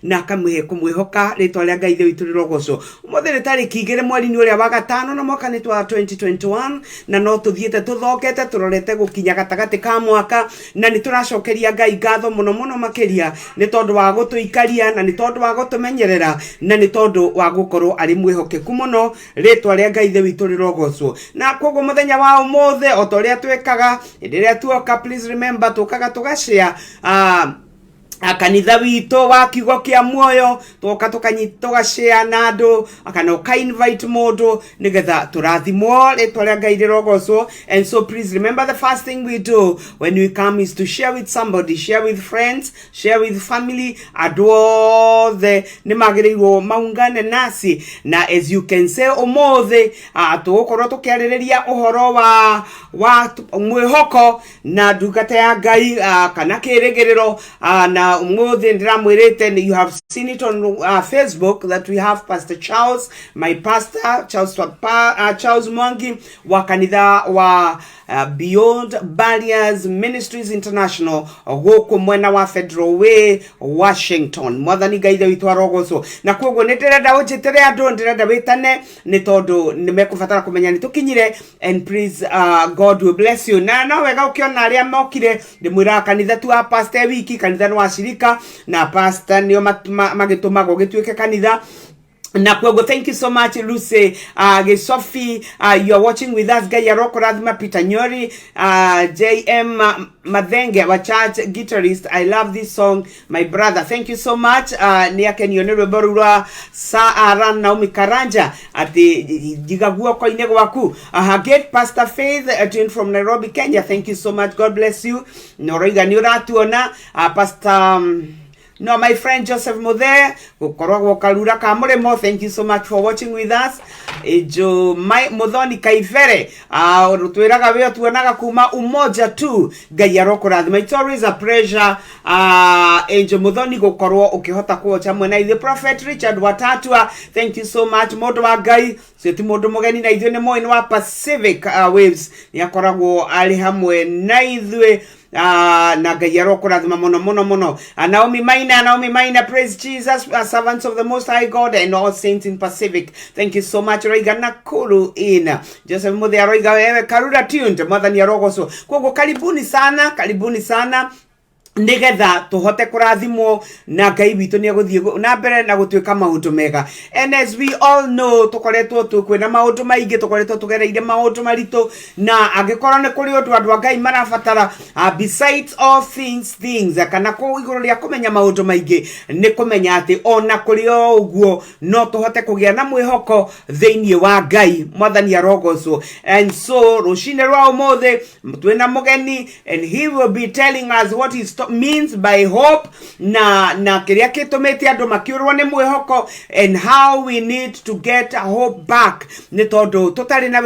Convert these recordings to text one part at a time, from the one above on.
na akamwihe kumwihoka ritwa ria Ngai witu rirogoco umothe ni tariki 2 mweri-ini uria wa gatano na mwaka ni twa 2021 na no tuthiete tuthokete turorete gukinya gatagati ka mwaka na ni turacokeria Ngai ngatho muno makiria ni tondu wa gutuikaria na ni tondu wa gutumenyerera na ni tondu wa gukorwo ari mwihokeku muno ritwa ria Ngai witu rirogocwo na koguo muthenya wa umothe otoria twekaga ndiria tuoka please remember tukaga tugashare kanitha wito wa kiugo kia muoyo tuka tugashare na andu akana uka invite mundu nigetha turathimwo ritwa ria Ngai rirogocwo. And so please remember the first thing we do when we come is to share with somebody, share with friends, share with family. Andu othe ni magirirwo maungane nasi na as you can say umothe tugukorwo tukiaririria uhoro wa mwihoko na ndungata ya Ngai kana kirigiriro na umothe ndiramwirite you have seen it on Facebook that we have Pastor Charles, my pastor Charles Mwangi wa kanitha wa Beyond Barriers Ministries International goko mwena wa Federal Way Washington. Mwathani Ngai witu arogoco na koguo nitirenda unjitere andu ndirenda witane ni tondu nimekubatara kumenya ni tukinyire and please God will bless you. Na no wega ukiona aria mokire ndimwira kanitha tu pastor wiki kanitha no ashirika na pastor nio magitumago gituike kanitha. Na kwego, thank you so much Lucy Sophie, you are watching with us. Ngai aroko rathima Peter Nyori, JM Madhenge wa church guitarist. I love this song my brother, thank you so much. Ni yake nionere borura Saaran Naomi Karanja ati jigagua kwa ine gwaku. Get Pastor Faith tuned from Nairobi, Kenya, thank you so much, God bless you. Noroiga ni uratuona Pastor no, my friend Joseph Mothe, Kukorwa Kalura Kamuremo, thank you so much for watching with us. Ejo my Modhoni Kaifere, Rutueraga Veo Tuanaga Kuma Umoja tu, Gayaroko Radma. It's always a pleasure. Ejo Modhoni Kukorwa Ukihota Kuocha Mwena, the Prophet Richard Watatua, thank you so much. Modo wa Gai, Seti Modo Mogani na idhune mo inwa Pacific Waves, Yakorago Alihamwe na idhwe. Na Gayaroko Radma mono. Naomi Maina, praise Jesus, servants of the Most High God and all saints in Pacific. Thank you so much. Roiga Nakuru in Joseph Mudhe Roiga Karura tuned mother ni Rogoso. Kogo karibuni sana. Nigetha tuhote kurathimwo na Ngai witu ni aguthie na mbere na gutuika maundu mega. And as we all know tukoretwo tukwena maundu maingi, tukoretwo tugereire maundu maritu na agikorwo ni kuri undu andu Ngai marabatara besides all things kana ku iguru ria kumenya maundu maingi ni kumenya ati ona kuri oguo no tuhote kugia na mwihoko thiini wa Ngai mwathani arogocwo. And so rucine rwa umothe twina mugeni and he will be telling us what is means by hope na kiria kitumite andu makiurwo ni mwihoko and how we need to get a hope back ni tondu tutari na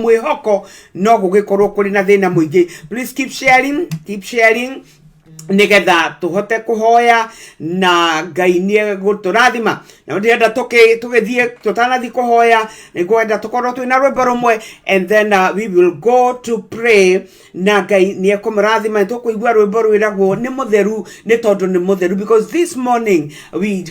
mwihoko no gugikorwo kuri na thina muingi. Please keep sharing nigetha tuhote kuhoya na Ngai ni guturathima na ndenda tugithie tutanathi kuhoya ngwenda tukorwo twina rwimbo rumwe and then we will go to pray na Ngai ni ekumurathima tukuigua rwimbo rwiragwo ni mutheru ni tondu ni mutheru because this morning we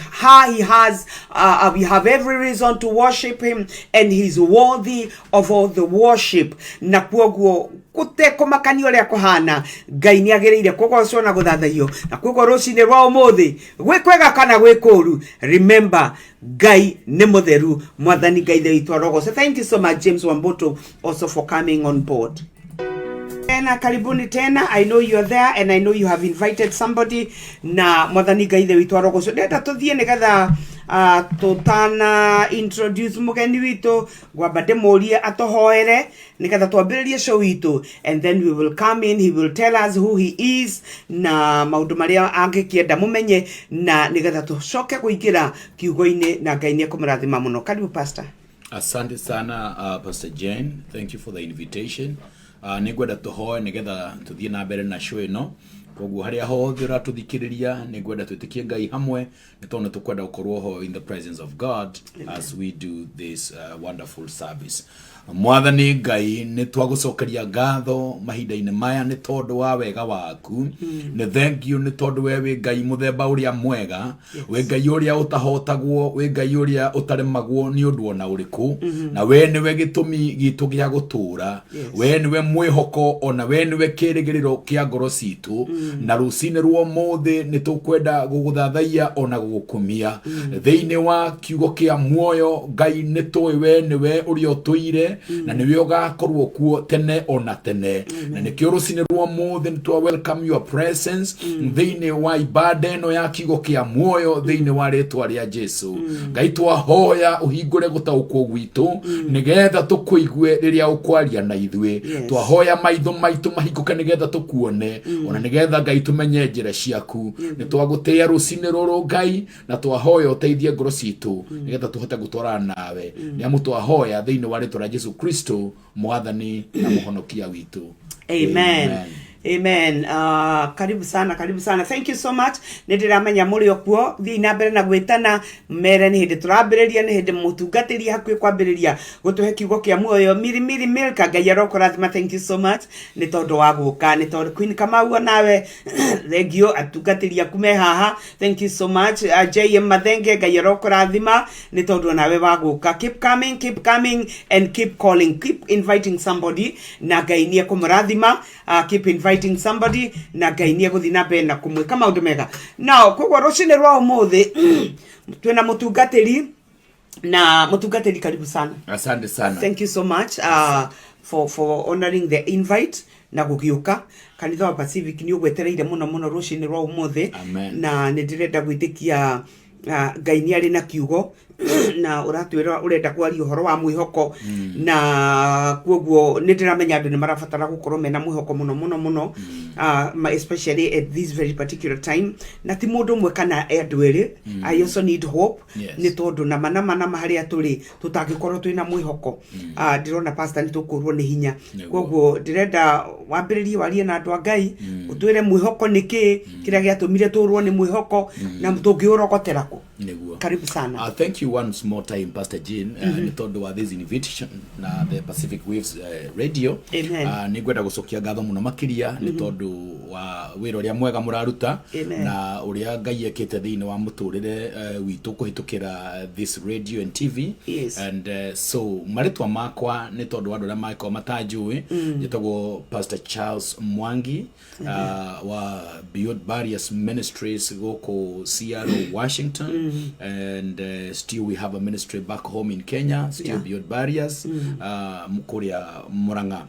have every reason to worship him and he's worthy of all the worship na kwoguo gutekumakania uria kuhana Ngai ni agereire kugocwo na guthathaio na kwoguo rucine rwa umuthi gwikwega kana gwikuru remember Ngai ni mutheru mwathani Ngai witu arogoce. Thank you so much James Wamboto also for coming on board. Tena karibuni tena, I know you are there and I know you have invited somebody na mwathani Ngai witu arogoce. Ndeta tuthie nigetha tutana introduce mugeni witu gwabade moria atohoere nigetha twambiririe show witu and then we will come in, he will tell us who he is na maundu maria angikienda mumenye na nigetha tucoke kuingira kiugo-ini na Ngai ni kumurathima muno. Karibu pastor. Asante sana Pastor Jane, thank you for the invitation. Nigwenda tuhoe nigetha tuthie na mbere na show ino koguo haria hothe ratuthikiriria ni gwenda twitikie Ngai hamwe ni tondu tukwenda gukorwo ho in the presence of God. Amen. As we do this wonderful service. Mwathani Ngai ni twagucokeria ngatho mahinda-ini maya ni tondu wa wega waku. Ni thank you ni tondu we Ngai muthemba uria mwega. We Ngai uria utahotagwo, we Ngai uria utaremagwo ni undu ona uriku. Na we niwe gitumi gitu gia gutura. We niwe mwihoko, ona we niwe kirigiriro kia ngoro citu. Na rucine ruo mothe ni tukwenda guguthathaia ona gugukumia thiini wa kiugo kia muoyo. Ngai ni tuwi we niwe uria tuire na niwe ugakorwo kuo tene ona tene. Na nikio rucine ruo mothe ni twa welcome your presence thiini wa ibada eno ya kiugo kia muoyo thiini wa ritwa ria Jesu. Ngai twahoya uhingure gutaukwo gwitu nigetha tukuigue riria ukwaria na ithue. Twahoya maitho maitu mahinguke nigetha tukuone ona nigetha Ngai tumenye njira ciaku. Ni twaguteya rucine ruru Ngai na twahoya uteithie ngoro citu nigetha tuhote gutwarana nawe. Ni amu twahoya thiini wa ritwa ria Jesu Kristo mwathani na muhonokia witu. Amen. Amen. Karibu sana, karibu sana. Thank you so much. Ndiramenya muri okuo thi na mbere na gwitana mere ni hindi turambiriria ni hindi mutungatiria hakwi kwambiriria gutuhe kiugo kia muoyo miri milka Ngai arokorathima. Thank you so much ni tondu wa guka ni tondu Queen Kamau nawe regio atungatiria kume haha. Thank you so much. JM Mathenge Ngai arokorathima ni tondu nawe wa guka. Keep coming and keep calling, keep inviting somebody na Ngai ni akumurathima. Keep inviting somebody na Ngai ni guthina mbere na kumwika maundu mega. Now kogwo rucine rwa umuthi twina mutungatiri na mutungatiri, karibu sana. Asante sana. Thank you so much for honoring the invite na gugiuka. Kanitha wa Pacific ni ugwetereire muno rucine rwa umuthi na ni ndirenda gwitikia Ngai ni ari na kiugo na uratwira urenda kwaria uhoro wa mwihoko na kwoguo ni ndiramenya andu ni marabatara gukorwo mena mwihoko muno especially at this very particular time. Na ti mundu mwe kana andu eri. I also need hope. Ni tondu na mana haria turi tutagikorwo twina mwihoko. Ndirona pastor ni tukurwo ni hinya. Kwoguo ndirenda wambiririe warie na andu a Ngai utwire mwihoko niki kiria giatumire turwo ni mwihoko na mutungiurogotera ku. Karibu sana. Thank you once more time Pastor Jean. Ni tondu wa this invitation na the Pacific Waves Radio. Ni gwenda gucokia ngatho muno makiria ni tondu wa wira uria mwega muraruta na uria Ngai ekete thiini wa muturire witu kuhitukira this radio and TV. And so maritwa makwa ni tondu andu aria maiko matajui njitagwo Pastor Charles Mwangi wa Beyond Barriers Ministries goko Seattle, Washington. And still we have a ministry back home in Kenya, still Beyond Barriers, mukuria Muranga.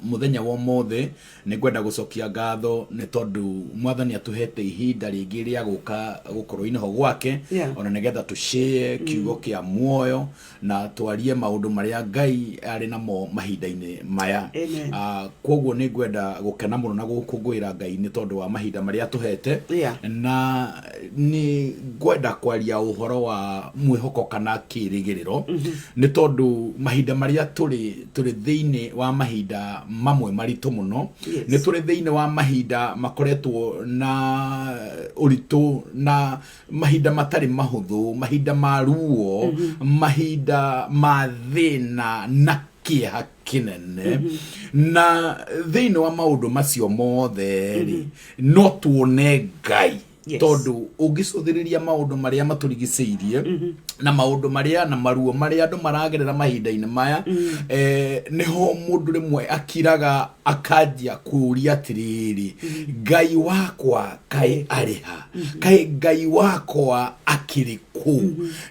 Muthenya wa mothe ni gwenda gucokia ngatho ni tondu mwathani atuhete ihinda ringi ria guka gukorwo-ini ho gwake ona nigetha tushare kiugo kia muoyo na twarie maundu maria Ngai ari namo mahinda-ini maya. Kwoguo ni gwenda gukena muno na gukungwira Ngai ni tondu wa mahinda maria tuhete na ni gwenda kwaria uhoro wa mwihoko kana kirigiriro ni tondu mahinda maria turi thiini wa mahinda mamwe maritu muno. Ni turi thiini wa mahinda makoretwo na uritu na mahinda matari mahuthu, mahinda maruo, mahinda mathina na kieha kinene. Na thiini wa maundu macio mothe no tuone Ngai tondu ungicuthiriria maundu maria maturigiceirie na maundu maria na maruo maria andu maragerera mahinda-ini maya niho mundu rimwe akiraga akanjia kuria atiriri Ngai wakwa kai ariha kai Ngai wakwa akiriku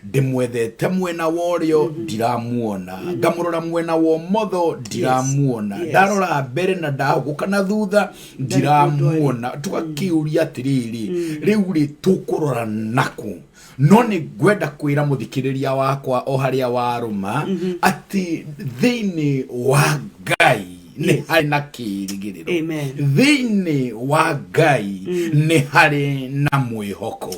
ndimwethete mwena worio ndiramuona ngamurora mwena wo motho ndiramuona ndarora mbere na ndahuguka na thutha ndiramuona tugakiuria atiriri riu ri tukurora naku no ni gwenda kwira muthikiriria wakwa o haria waruma ati thiini wa Ngai ni hari na kirigiriro. Thiini wa Ngai ni hari na mwihoko.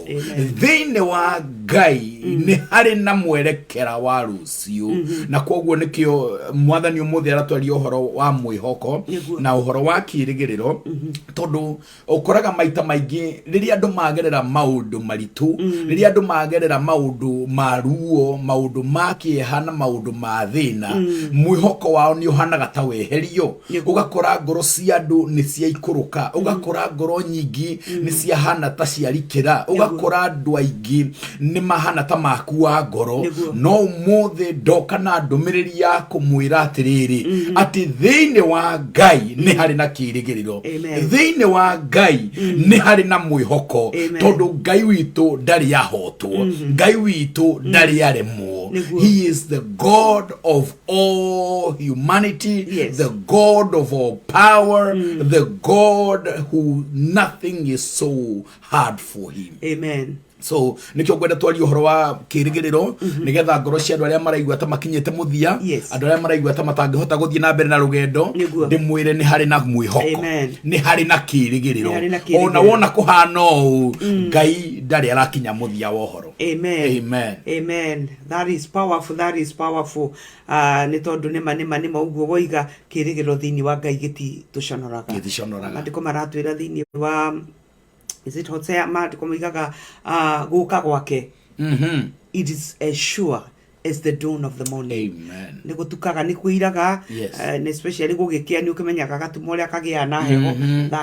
Thiini wa Ngai ni hari na mwerekera wa rucio na koguo nikio mwathani umuthi aratwaria uhoro wa mwihoko na uhoro wa kirigiriro tondu ukoraga maita maingi riria andu magerera maundu maritu riria andu magerera maundu maruo maundu makihana maundu ma thina mwihoko wao ni uhanaga ta weherio ugakora ngoro cia andu ni cia ikuruka ugakora ngoro nyingi ni cia hana ta ciarikira ugakora andu aingi ni mahana ta makua ngoro no muthe ndoka na ndumiriri ya kumwira atiriri ati thiini wa Ngai ni hari na kirigiriro thiini wa Ngai ni hari na mwihoko tondu Ngai witu ndari yahotwo Ngai witu ndari aremwo. He is the God of all humanity, the God of all power, the God who nothing is so hard for him. Amen. So nikyo gwenda twari uhoro wa kirigiriro nigetha ngoro cia andu aria maraigua ta makinyete muthia andu aria maraigua ta matangihota guthie na mbere na rugendo ndimwire ni hari na mwihoko ni hari na kirigiriro ona wona kuhana u Ngai ndari arakinya muthia wa uhoro. Amen. That is powerful. Ni tondu nima uguo woiga kirigiriro thiini wa Ngai giti tuconoraga matiko maratwira thiini wa is it Hosea matiko moigaga guka gwake it is as sure as the dawn of the morning. Amen. Ni gutukaga ni kuiraga especially gugikia ni ukimenyaga gatumo ria kagia na heho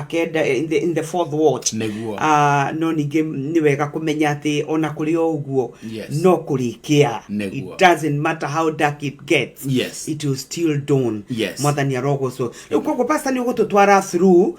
kenda in the fourth watch no ninge ni wega kumenya ati ona kuri uguo no kurikia it doesn't matter how dark it gets it will still dawn mwathani arogo so uko pastor ni ugututwara through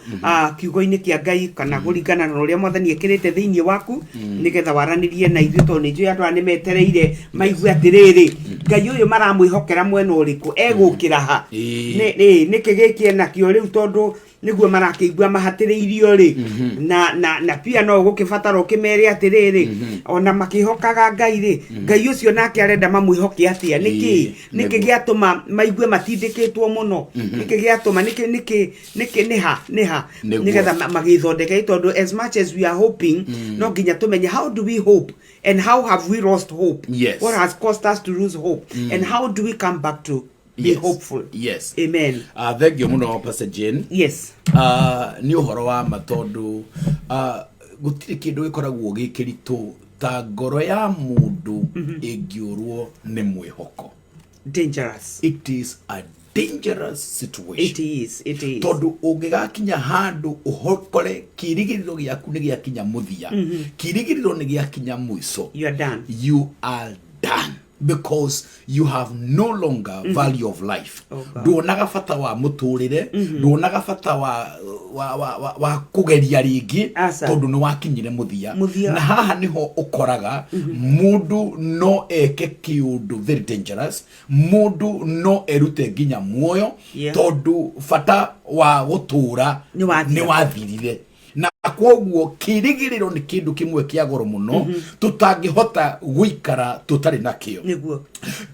kiugo-ini kia Ngai kana guringana na uria mwathani ekirite thiini waku nigetha waranirie na ithu to ni nju andu ani metereire maigue atiri Ngai uyu maramwihokera mwena uriku egukira ha niki gikie nakio riu tondu niguo marakiigua mahatiriirio ri na pia no gukibatara ukimere atiriri ona makihokaga Ngai ri Ngai ucio nake arenda mamwihoke atia niki giatuma maigue matindikitwo muno niki giatuma niki niha nigetha magithondeke tondu as much as we are hoping no nginya tumenye how do we hope and how have we lost hope what has caused us to lose hope and how do we come back to be hopeful. Amen. Thank you muno Pastor Jane. Ni uhoro wa matondu gutiri kindu gikoragwo gikiritu ta ngoro ya mundu ingiurwo ni mwihoko. Dangerous. It is a dangerous situation. It is. Tondu ungigakinya handu uhokore kirigiriro giaku ni giakinya muthia kirigiriro ni giakinya mwiso you are done because you have no longer value of life. Nduonaga bata wa muturire nduonaga bata wa kugeria ringi tondu ni wakinyire muthia na haha niho ukoraga mundu no eke kiundu very dangerous mundu no erute nginya muoyo tondu bata wa gutura ni wathirire na kwoguo kirigiriro ni kindu kimwe kia goro muno tutangihota guikara tutari nakio niguo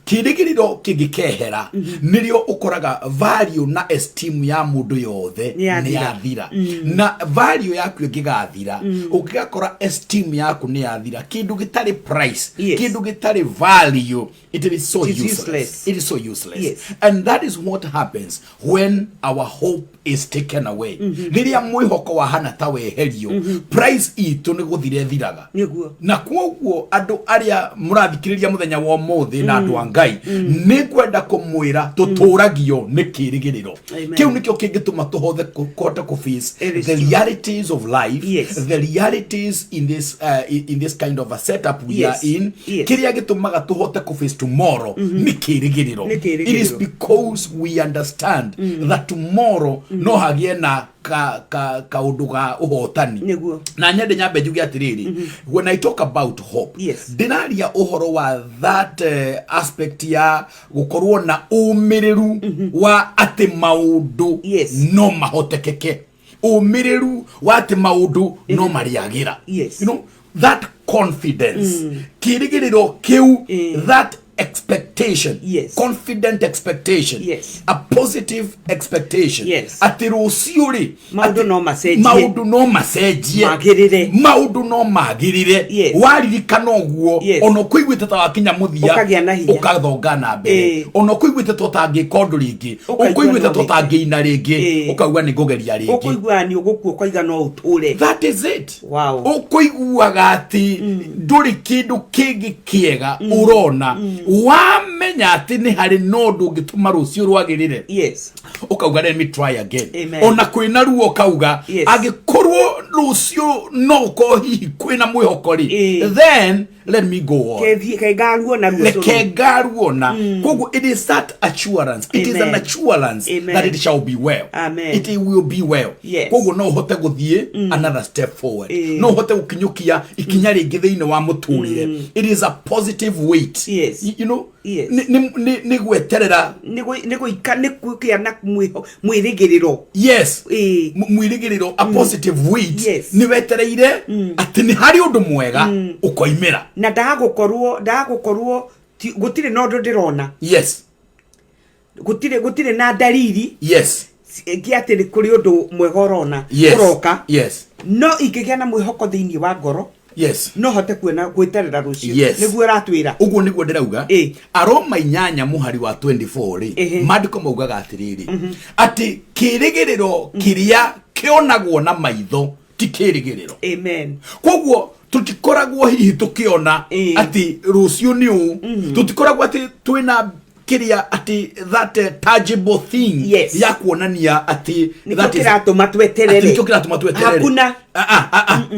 kirigiriro kingikehera nirio ukoraga value na esteem ya mundu yothe ni yathira na value yaku ingigathira ukigakora esteem yaku ni yathira kindu gitari price kindu gitari value it is so useless. It is so useless. And that is what happens when our hope is taken away. Riria mwihoko wa hana ta weherio price itu ni guthire thiraga na kwoguo andu aria murathikiriria muthenya wa muthi na andu angai ni kwenda kumwira tuturagio ni kirigiriro kiu nikyo kingituma tuhothe kota ku face the realities of life the realities in this kind of a setup we are in kiria gitumaga tuhote ku face tomorrow ni kirigiriro. It is because we understand that tomorrow no hagie na ka uduga uhotani na nyende nyambe njugi atiriri when I talk about hope dinaria uhoro wa that aspect ya gukorwo na umiriru wa ati maundu no mahotekeke umiriru wa ati maundu no mariagira you know that confidence kirigiriro kiu that expectation. Yes. Confident expectation. Yes. A positive expectation. Yes. Ati rucio ri maundu no macenjie. Maundu no macenjie. Magirire. Maundu no magirire. Yes. Waririkana uguo. Yes. Ono kuiguite ta wakinya muthia. Ukagia na hinya. Ukathonga na mbere. Ono kuiguite totangi kondu ringi. Ukuiguite totangi ina ringi. Ukaigua ni ngogeria ringi. Ukuigua ni uguku ukaiga no uture. That is it. Wow. Ukuiguaga ati nduri kindu kingi kiega urona. Wamenya ati ni hari nondu ngituma rucio rwagirire. Yes. Ukauga let me try again. Amen. Ona kwina ruo kauga yes. Agikorwo rucio no ko hihi kwina mwihokori. Then let me go on. Kegaruo na rucio. Kegaruo na. Kogu it is that assurance. It is an assurance that it shall be well. Amen. It will be well. Yes. Kogu no hote guthie another step forward. No hote gukinyukia ikinya ringi thiini wa muturire. It is a positive weight. Yes. You know? Yes. Ni gweterera na mwirigiriro. Yes. Mwirigiriro a positive weight. Yes. Ni wetereire ati ni hari undu mwega ukoimira. Na ndagukorwo gutire nondo ndirona. Yes. Gutire na dalili. Yes. Giatiri kuri undu mwega urona. Uroka. Yes. No ikigia na mwihoko thiini wa ngoro. Yes. No hote kuena gweterera rucio. Yes. Niguo ratwira. Uguo niguo ndirauga. Aroma 8 muhari wa 24 ri. Mandiko maugaga atiriri. Ati kirigiriro kiria kionagwo na maitho ti kirigiriro. Amen. Koguo tutikoragwo hihi tukiona ati rucio ni u. Tutikoragwo ati twina kiria ati that tangible thing. Yes. Ya kuonania ati that is kiratuma tweterere. Ati kiratuma tweterere. Hakuna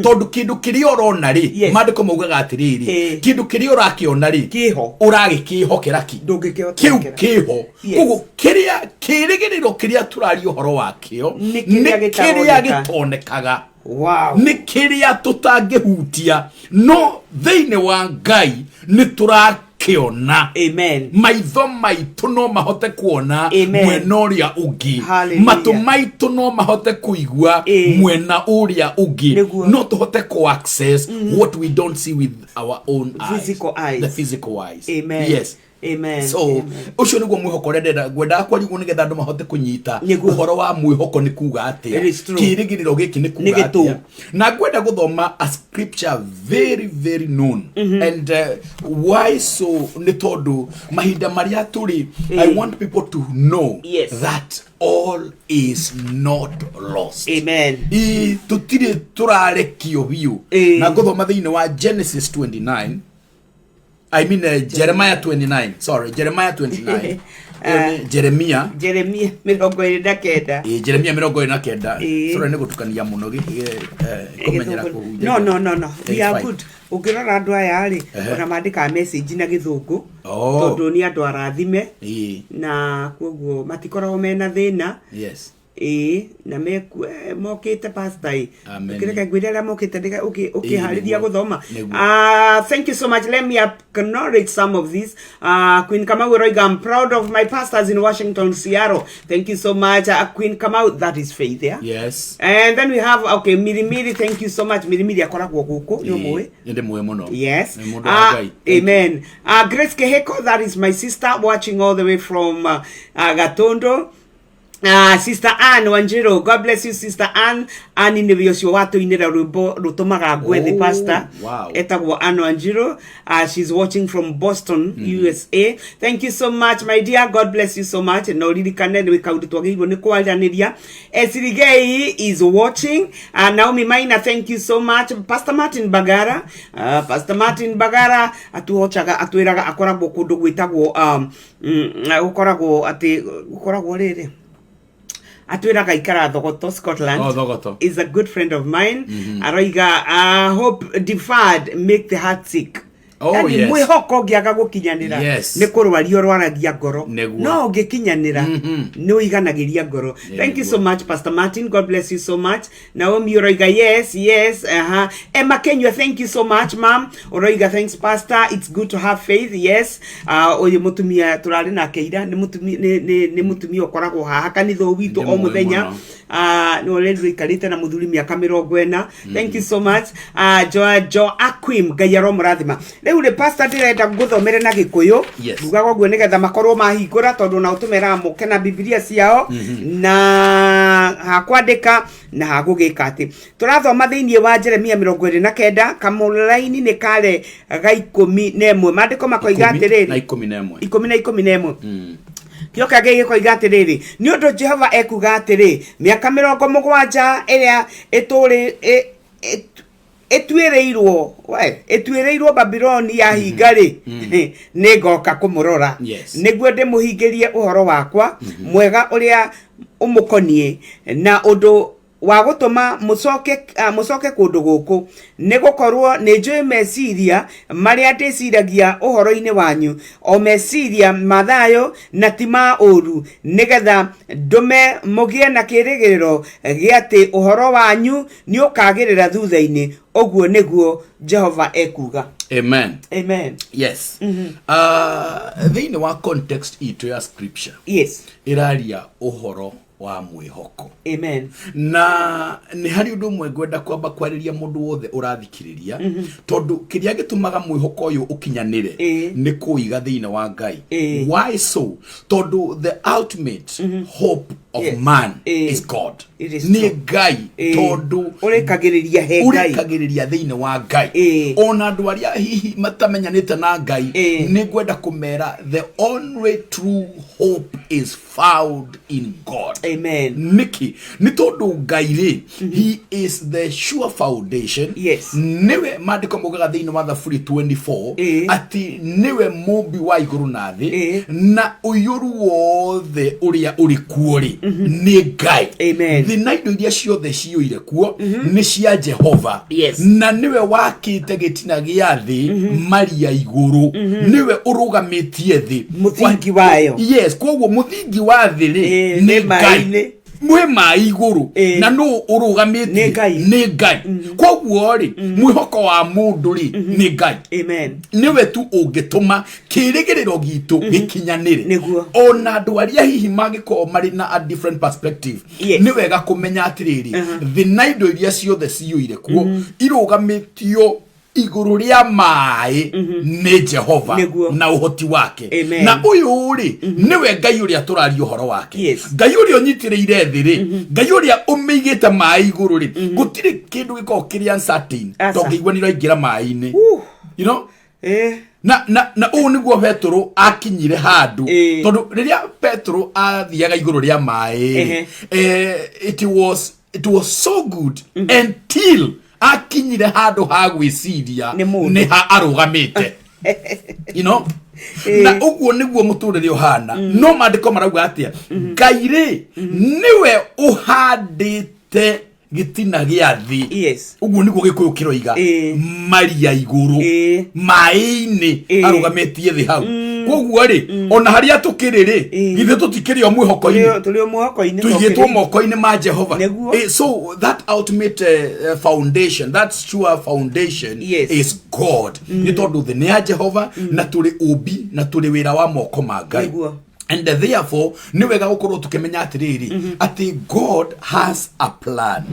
tondu kindu kiria urona ri mandiko maugaga atiriri kindu kiria urakiona ri kiho uragikihokera ki ndungikihokera kiho koguo kiria kirigiriro kiria turari uhoro wakio ni kiria gitonekaga. Wow. Ni kiria tutangihutia no thiini wa Ngai ni turakiona. Amen. Maitho maitu no mahote kuona mwena uria ungi. Matu maitu no mahote kuigua mwena uria ungi. No tuhote ku access what we don't see with our own eyes. Physical eyes. The physical eyes. Amen. Yes. Amen. So ucio niguo mwihoko ndenda gwenda kwarigu nigetha andu mahote kunyita uhoro wa mwihoko ni kuga atia kirigiriro giki ni kuga atia na gwenda guthoma a scripture very known and why so ni tondu mahinda maria turi I want people to know that all is not lost. Amen. Tutire turarekio biu na guthoma thiini wa Genesis 29 I mean Jeremiah 29. Sorry, Jeremiah 29. Jeremiah 29. Jeremiah 29. Sorry nego tukania muno gi kumenyera kuhuja. No. We are good. Ukirora andu aya ari ona mandika message na githungu. Tondu ni andu arathime. Na koguo matikoragwo mena thina. Yes. Na mokite pastor kireka gwirera mokite ukihariria guthoma. Thank you so much. Let me acknowledge some of these. Queen Kamau Roiga, I'm proud of my pastors in Washington, Seattle. Thank you so much. Queen Kamau, that is Faith, yeah? Yes. And then we have Mirimiri, thank you so much. Mirimiri akoragwo guku ni mwe. Ndi mwe muno. Yes. Amen. Grace Keheko, that is my sister watching all the way from Gatondo. Sister Anne Wanjiro, God bless you, Sister Anne. Anne ni biyosyo watu inera rubo rutomaga gwe the pastor. Wow. Etagwo Anne Wanjiro. She's watching from Boston, USA. Thank you so much, my dear. God bless you so much. No really kanene we kaudu twagirwo ni kwalaniria. Esirigei is watching. Naomi Maina, thank you so much. Pastor Martin Bagara. Pastor Martin Bagara atuochaga atwiraga akoragwo kundu gwitagwo ukoragwo rere. Atwiraga ikara Thogoto, Scotland. Thogoto is a good friend of mine. Aroiga hope deferred make the heart sick. Yes. Mwihoko giaga gukinyanira ni kurwario rwaragia ngoro no ngikinyanira ni uiganagiria ngoro. Thank you so much, Pastor Martin. God bless you so much. Naomi Oroiga, yes. Emma Kenya, thank you so much, ma'am. Oroiga, thanks pastor, it's good to have faith. Yes. Oye mutumia turari na keira ni mutumia okoragwo haha kanitho witu o muthenya no lendri kalite na muthuri miaka 40. Thank you so much. Jo Akwim Gayaro Murathima. Riu le pastor direta guthomere na Gikuyu. Rugago gwe nigetha makorwo mahingura tondu na utumera muke na Biblia ciao na hakwandika na hagugika ati. Turathoma thiini wa Jeremia 29 kamulaini ni kale ga 11 mandiko makoiga atiriri na 11 11 Kioka gege ko igatiriri ni undu Jehova ekuga atiri miaka 70 iria eturi etuireirwo Babiloni ya hingari nigoka kumurora niguo ndimuhingirie uhoro wakwa mwega uria umukonie na undu wa gutuma mucoke kundu guku nigukorwo ni njui meciria maria ndiciragia uhoro-ini wanyu o meciria mathayo na tima uru nigetha ndume mugie na kirigiriro giati uhoro wanyu ni ukagirira thutha-ini oguo niguo Jehova ekuga. Amen. Amen. Yes. Thiini wa context ito ya scripture. Yes. Iraria uhoro wa mwihoko. Amen. Na ni hari undu mwe ngwenda kwamba kwariria mundu wothe urathikiriria tondu kiria gitumaga mwihoko uyu ukinyanire ni kuiga thiini wa Ngai. Why so? Tondu the ultimate hope of man is God. Ni Ngai tondu urekagiriria he Ngai urekagiriria thiini wa Ngai ona andu aria hihi matamenyanite na Ngai ni ngwenda kumera the only true hope is found in God. Amen. Niki ni tondu Ngai ri he is the sure foundation. Yes. Niwe mandiko mugaga thiini wa Thaburi 24 ati niwe mumbi wa iguru na thi na uyuru wothe uria uri kuori ni Ngai. Amen. Thina indo iria ciothe ciuire kuo ni cia Jehova. Yes. Na niwe wakite gitina gia thi maria iguru niwe urugamitie thi muthingi wayo. Yes, koguo muthingi wa thi ri ni Ngai mwe maiguru na no urugamitie ni Ngai. Koguo ri mwihoko wa mundu ri ni Ngai. Amen. Niwe tu ungituma kirigiriro gitu gikinyanire ona andu aria hihi magiko mari na a different perspective. Ni wega kumenya atiriri thina indo iria ciothe ciuire kuo irugamitio iguru ria mai ni Jehova na uhoti wake. Na uyu ri niwe Ngai uria turario horo wake. Ngai uria unyitiriire thi ri Ngai uria umigite mai iguru ri gutiri kindu giko kiri uncertain tongiigwa ni raingira mai-ini. You know na u niguo Petro akinyire handu tondu riria Petro athiaga iguru ria mai it was so good until akinyire handu ha gwiciria ni ha arugamite. You know na uguo niguo muturire uhana no mandiko marauga atia Ngai ri niwe uhandite gitina gia thi uguo niguo Gikuyu kiroiga maria iguru mai-ini arugametie thi hau. Koguo ri ona haria tukiriri githe tutikirio mwihoko-ini tuli mwihoko-ini tuyitwo moko-ini ma Jehova. So that ultimate foundation, that sure foundation is God. Ni tondu thi ni ya Jehova na tuli ubi na tuli wira wa moko ma Ngai. And therefore ni wega gukorwo tukimenya atiriri ati God has a plan.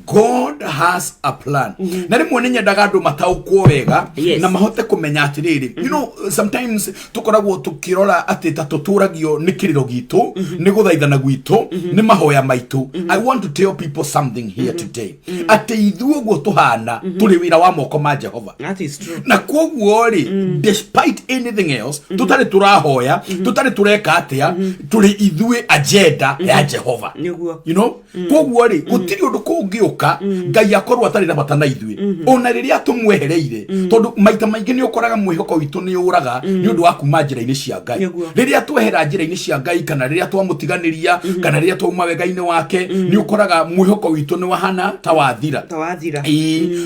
God has a plan. Na rimwe nyendaga andu mataukwo wega na mahote kumenya atiriri. You know, sometimes tukoragwo tukirora ati tatuturagio ni kiriro gitu ni guthaithana gwitu ni mahoya maitu. I want to tell people something here today. Ati ithuo guo tuhana tuli wira wa moko ma Jehova. That is true. Na koguo ri despite anything else tutari turahoya tutari tureka atia tuli ithue agenda ya Jehova. You know, koguo ri gutiri undu ungiuka Ngai akorwo atari na bata na ithue ona riria tumwehereire tondu maita maingi ni ukoraga mwihoko witu ni uraga ni undu wa kuma njira-ini cia Ngai. Riria twehera njira-ini cia Ngai kana riria twamutiganiria kana riria twauma wega-ini wake ni ukoraga mwihoko witu ni wahana tawathira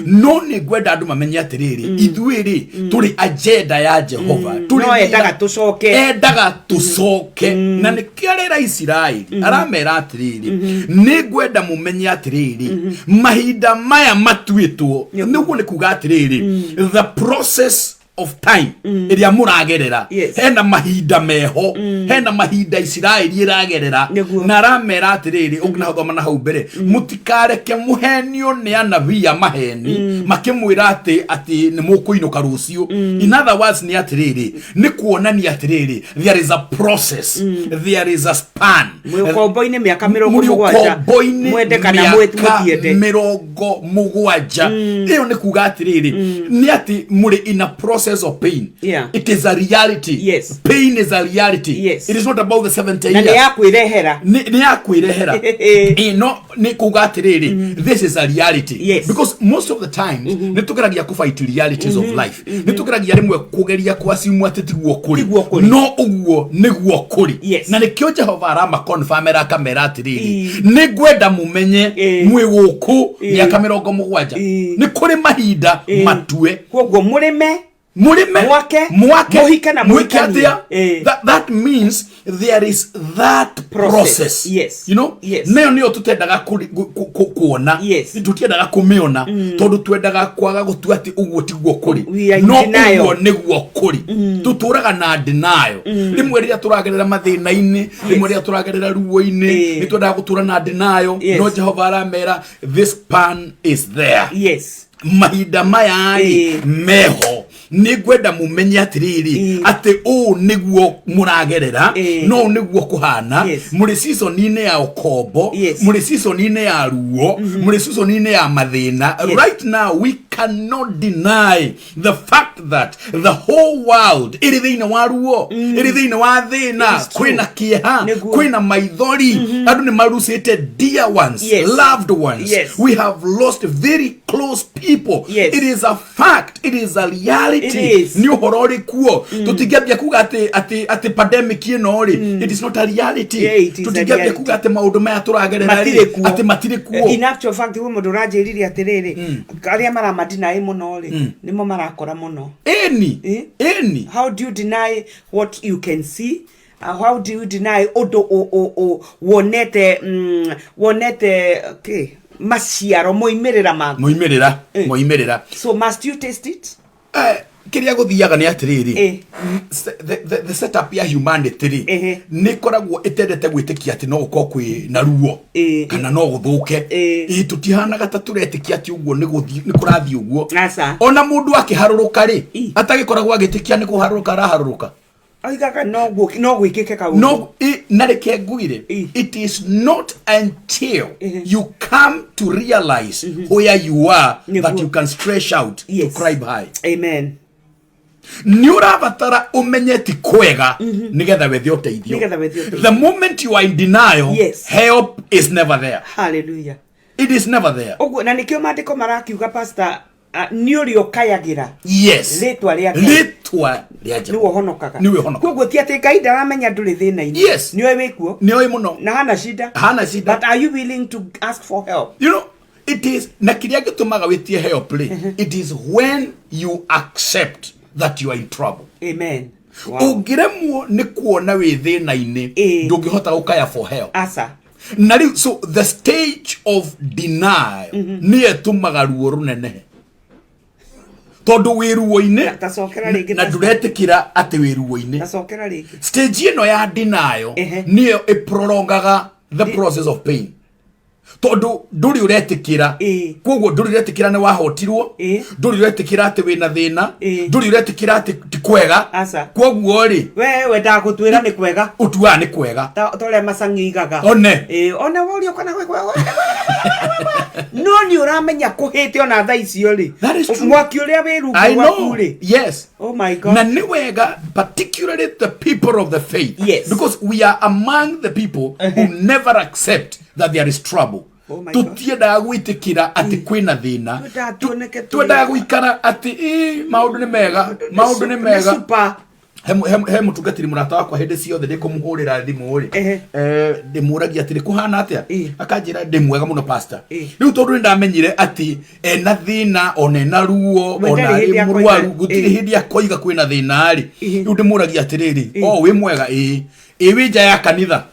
no ni gwenda andu mamenye atiriri ithue ri turi agenda ya Jehova turi endaga tucoke na ni kiarera Israeli aramera atiriri ni gwenda mumenye atiriri mahinda maya matuitwo niguo ni kuga atiriri the process of time iria muragerera hena mahinda meho hena mahinda Israeli iragerera na ramera atiriri ugna thoma na hau mbere mutikareke muhenio ni anabii maheni makimwira ati ni mukuinuka rucio in other words ni atiriri ni kuonania atiriri there is a process there is a span mukomboine miaka 70 mwende kana mwetiende 70 iyo ni kuga atiriri ni ati muri in a process of pain. It is a reality. Pain is a reality. It is not about the 70 years. Ni yakwirehera no ni kuga atiriri this is a reality because most of the times ni tukeragia ku fight realities of life ni tukeragia rimwe kugeria kwasimu atitiguo kuri no uguo niguo kuri na ni kyo Jehova arama confirm era kamera atiriri ni gwenda mumenye mwe guku ya kamera 70 ni kuri mahinda matue kwoguo murime mwake muhike na muhikatia that means there is that process. You know nayo niyo tutendaga kuona tutiendaga kumiona tondu twendaga kwaga gutua ati uguo tiguo kuri no uguo niguo kuri tuturaga na denial rimwe riria turagerera mathina-ini rimwe riria turagerera ruo-ini ni twendaga gutura na denial no Jehova aramera this pan is there mahinda maya meho ni gwenda mumenye atiriri ati o niguo muragerera no niguo kuhana muri season ine ya okombo muri season ine ya ruo muri season ine ya mathina right now we cannot deny the fact that the whole world irithina wa ruo irithina wa thina kwina kieha kwina maithori andu ni marusite dear ones loved ones we have lost very close people it is a fact it is a reality ni horori kuo tutigabya kuga ati pandemic ino ri it is not a reality tutigabya kuga ati maundu maya turagerera ati matire kuo in actual fact we mundu rajiriri atiriri aria maramadina muno ri nimo marakora muno any how do you deny what you can see how do you deny odo wonete okay masiaro moimerera so must you taste it kiria guthiaga ni atiriri the setup ya humanity ni koragwo itendete gwitikia ati no uko kwi na ruo kana no guthuke tutihanaga ta turetikia ati uguo ni guthi ni kurathi uguo ona mundu akiharuruka ri atagikoragwo agitikia ni kuharuruka raharuruka aigaga no gwikike ka no nareke nguire it is not until you come to realize where you are that you can stretch out to cry high. Amen. Ni urabatara umenyeti kwega nigetha wethi uteithio. The moment you are in denial, help is never there. Hallelujah. It is never there. Ogo na nikyo mandiko marakiuga pastor ni uri okayagira letwa ria niwo honokaga kwoguo ti ati Ngai ndaramenya nduri thina-ini niwe wikuo niwe muno na hana shida but are you willing to ask for help? You know it is na kiria gitumaga witie help it is when you accept that you are in trouble. Amen. Ugiremwo ni kuona wi thina-ini ndungihota gukaya for help so the stage of denial ni etumaga ruo runene tondu wiruo-ine na nduretikira ati wiruo-ine stage ino ya denial niyo iprolongaga the process of pain tondu nduri uretikira kwoguo nduri uretikira ni wahotirwo nduri uretikira ati wina thina nduri uretikira ati ti kwega kwoguo ri we ndagutwira ni kwega utua ni kwega tole masangi igaga one worio kana kwega no ni uramenya kuhite ona tha icio ri mwaki uria wiru waku ri oh my God na ni wega particularly the people of the faith because we are among the people who never accept that there is trouble. Tutiendaga gwitikira ati kwina thina twendaga gwikara ati maundu ni mega he mutungatiri murata wakwa hindi ciothe ndikumuhurira thimu ri ndimuragia ati kuhana atia akanjira ndi mwega muno pastor riu tondu ni ndamenyire ati ena thina ona na ruo ona ri murwaru gutiri hindi akoiga kwina thina ri riu ndimuragia ati riri wi mwega wi nja ya kanitha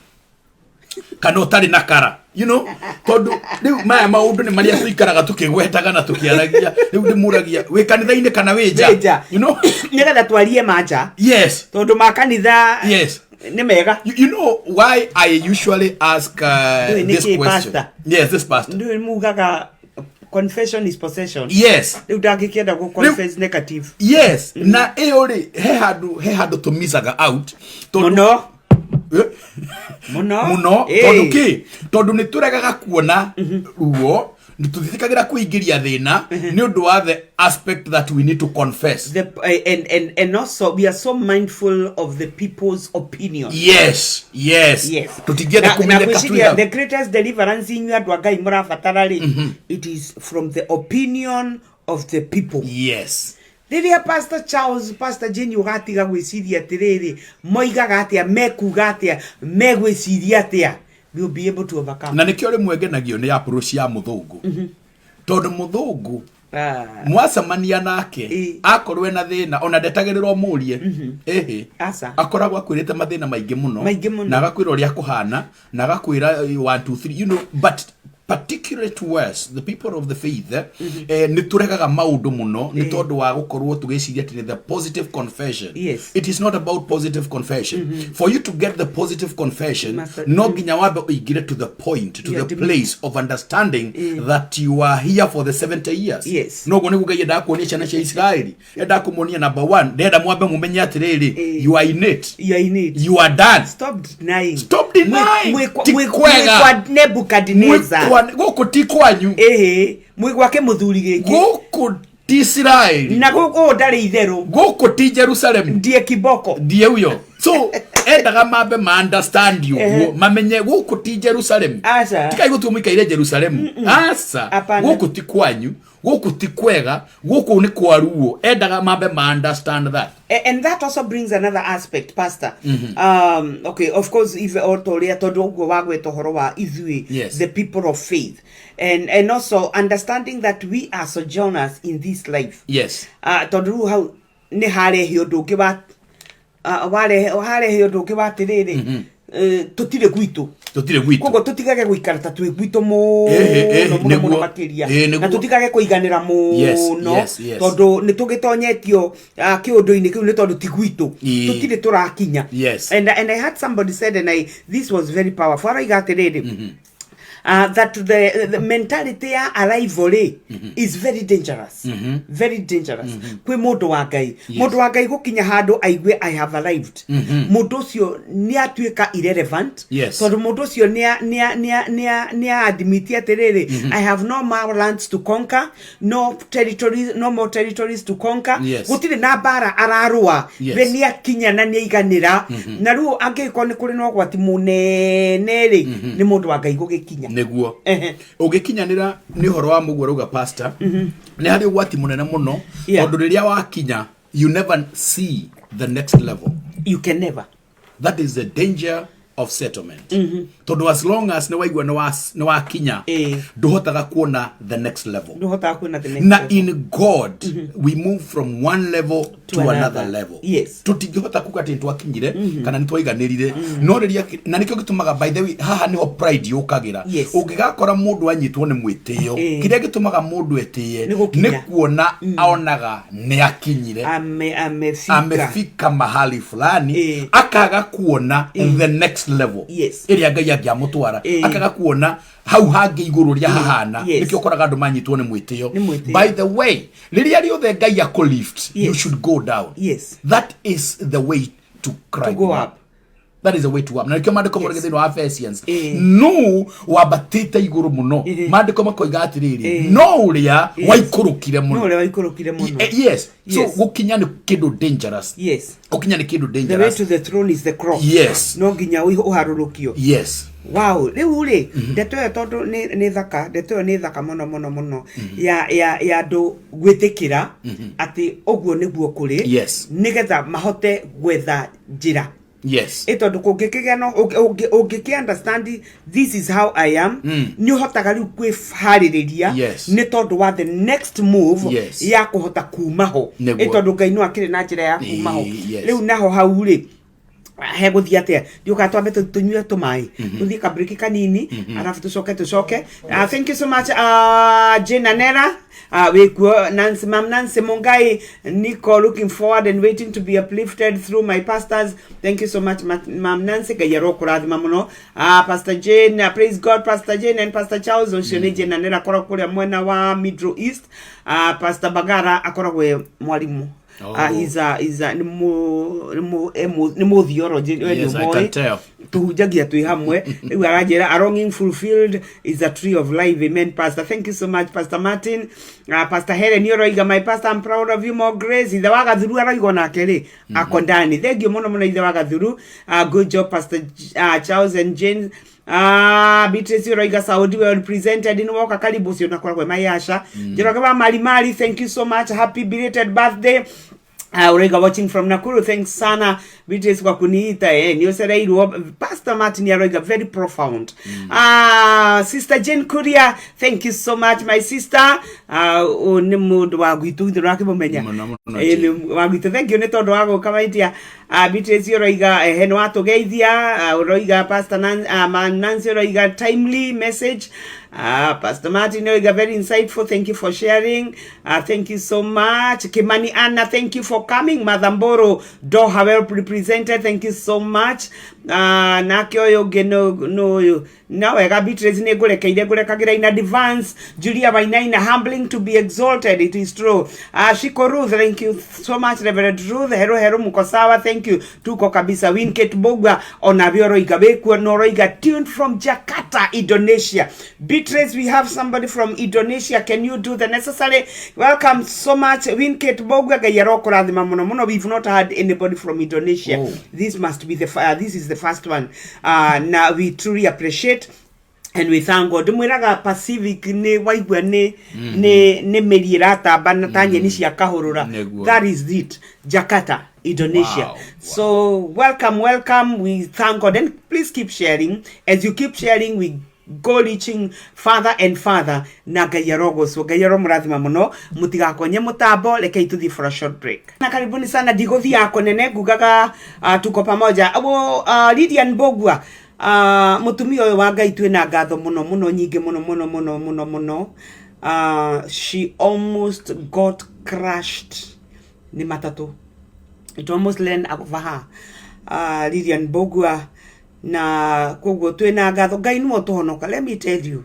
kana utari na kara, you know, tondu riu maya maundu ni maria tuikaraga tukigwetaga na tukiaragia riu ndimuragia wi kanitha-ini kana wi nja, you know, nigetha twarie manja. Yes, tondu ma kanitha, yes, ni mega. You know why I usually ask this question? Pastor. Yes, this pastor. Ndu mugaga confession is possession. Yes. Riu ndagikienda go confess negative. Yes. Na eori he hadu tumisaga out. Muno tondu ni turegaga kuona ruo ni tuthikagira kuingiria thina ni undu wa the aspect that we need to confess and also we are so mindful of the people's opinion. Yes tutingienda kumenyeka tu the greatest deliverance in your Ngai murafatarari it is from the opinion of the people. Yes. Riria Pastor Charles, Pastor Jenny ugatiga gwiciria atiriri moigaga atia mekuga atia megwiciria atia, we will be able to overcome. Na nikio rimwe ngenagio ni approach ya muthungu tondu muthungu mwacamania nake akorwe na thina ona ndetagirirwo murie akoragwo akwirite mathina maingi muno na agakwira uria kuhana na agakwira 1 2 3, you know, but particularly to us the people of the faith ni turegaga maundu muno ni tondu wa gukorwo tugiciria ati the positive confession. Yes. It is not about positive confession. For you to get the positive confession, no ginya wabe uigire to the point, to the place of understanding that you are here for the 70 years. Yes. No gone gugaye da kuonia chana cha Israeli eda kumuonia number 1 ndenda mwabe mumenye atiriri you are in it, you are done. Stop denying. Kwa Nebukadnezar guku ti kwanyu mwi gwake muthuri giki guku ti Israeli na guku ndari itheru guku ti Jerusalem ndie kiboko ndie uyo so endaga mabe ma understand you mamenye guku ti Jerusalem tikai gutu mwikaire Jerusalem guku ti kwanyu guku ti kwega guku ni kwaruo endaga mabe ma understand that. And that also brings another aspect, Pastor. Okay, of course, if autoria todogo wagwe tohoro wa izui, the people of faith, and also understanding that we are sojourners in this life. Yes. Todu how ne hare hiodo kiba hare hiodo kiba tirere tutire gwitu kogo tutigage gwikara tatu gwitu mo no makiria na tutigage kuiganira mu no tondu ni tugitonyetio kiundu-ini kiu ni tondu tigwitu tutire turakinya. And I had somebody said, and this was very powerful, I got it that the mentality ya arrival is very dangerous. Very dangerous. Kwe mundu wa Ngai gukinya handu aigwe I have arrived. Mundu ucio ni atuika irrelevant. Tondu mundu ucio ni admit atiriri I have no more lands to conquer, no more territories to conquer. Gutire na bara ararua we ni akinya na ni iganira na ru angiko ni kuri no gwati munene ri ni mundu wa Ngai gugikinya neguo ugikinyanira ni horo wa mugo ruga pastor ni hari gwati munene muno tondu riria wakinya you never see the next level. You can never. That is the danger of settlement. Tondu as long as ne waigwa ne wakinya nduhotaga kuona the next level. Na in God we move from one level to another level. Tutingihota kugati twakinyire kana nitwaiganirire no riria na nikyo gitumaga by the way haha niho pride yukagira ungigakora mundu anyitwo ni mwitio kiria gitumaga mundu etie ni kuona aonaga ni akinyire amefika mahali fulani akaga kuona the next level iria Ngai angiamutwara akaga kuona hau hangi iguru ria hahana nikyo koraga andu manyitwo ni mwitio. By the way riria riothe Ngai akulift you should go down. That is the way to cry, to go up. That is the way to up. Na nikyo mandiko morigethino wa Ephesians no wabatite iguru muno mandiko makoiga atiriri no uria waikurukire muno so gukinya ni kindu dangerous. Gukinya ni kindu dangerous. The way to the throne is the cross. No ginya uharurukio. Wow, riu ri ndeto ya tondu ni thaka, ndeto ni thaka muno ya do gwitikira ati oguo niguo kuri nigetha mahote gwetha njira. Tondu kungikigia no ungiki understand this is how I am ni hotaga riu kwihaririria ni tondu wa the next move ya kuhota kuma ho tondu Ngai no akire na njira ya kuma ho riu naho hau ri he guthia atia nduka twambe tunyue tumai tuthie ka break kanini arafu tucoke thank you so much Jane Nera Nancy Mam Nancy Mungai Nico looking forward and waiting to be uplifted through my pastors. Thank you so much Mam Nancy gayaro kurathima muno Pastor Jane praise God Pastor Jane and Pastor Charles Oshone Jane Nera akora kuria mwena wa Middle East Pastor Bagara akora gwe mwalimu he's a theology yes, I can tell. Tuhujagia tu hamwe we arajera a longing fulfilled is a tree of life. Amen Pastor. Thank you so much Pastor Martin. Pastor Helen Yoroiga my pastor, I'm proud of you, more grace. Ithe waga thuru araigo nake ri akondani thank you muno ithe waga thuru. Good job Pastor Charles and Jane. Beatrice Yoroiga Saudi well represented in Waka karibu sio nakora kwa mayasha Jeroga Mali thank you so much, happy belated birthday. Urega watching from Nakuru, thanks sana Beatrice kwa kuniita Pastor Martin Yoroiga very profound. Sister Jane Kuria, thank you so much my sister. Nimudu wagitu ndirake bomenya wagitu thank you netondo wago kamaitia Beatrice Yoroiga heno atogeithia Yoroiga Pastor Nancy Yoroiga timely message. Pastor Martin Yoroiga very insightful, thank you for sharing. Thank you so much Kimani Anna, thank you for coming. Madamboro Doha well represented, thank you so much. Nakyo geno now I got Beatrice negole kaide gole kagira in advance. Julia Wainaina humbling to be exalted, it is true. Shiko Ruth, thank you so much Reverend Ruth. Hero mukosawa, thank you. Tuko kabisa Winkate Bogwa Onabioroiga Beku Noroiga tuned from Jakarta, Indonesia. Beatrice, we have somebody from Indonesia. Can you do the necessary? Welcome so much Winkate Bogwa gayaro kuradhima muno. We've not had anybody from Indonesia. Oh. This must be this is the first one. Now we truly appreciate and we thank God. Mwiraga Pacific ne waigwa ne merirata banatanye nisi yakahorora. That is it. Jakarta, Indonesia. Wow. So welcome. We thank God and please keep sharing. As you keep sharing, we go reaching farther and farther na gayarogo. So gayaro murathima muno mutigakonye mutambo lekei tuthi for a short break. Na karibuni sana digothi yako nene gugaga tuko pamoja. Lydia Mbogwa mutumia oyo wa Ngai twina ngatho muno nyingi muno. She almost got crushed ni matatu. It almost land over her. Lydia Mbogwa na kogo twina ngatho Ngai no tohonoka. Let me tell you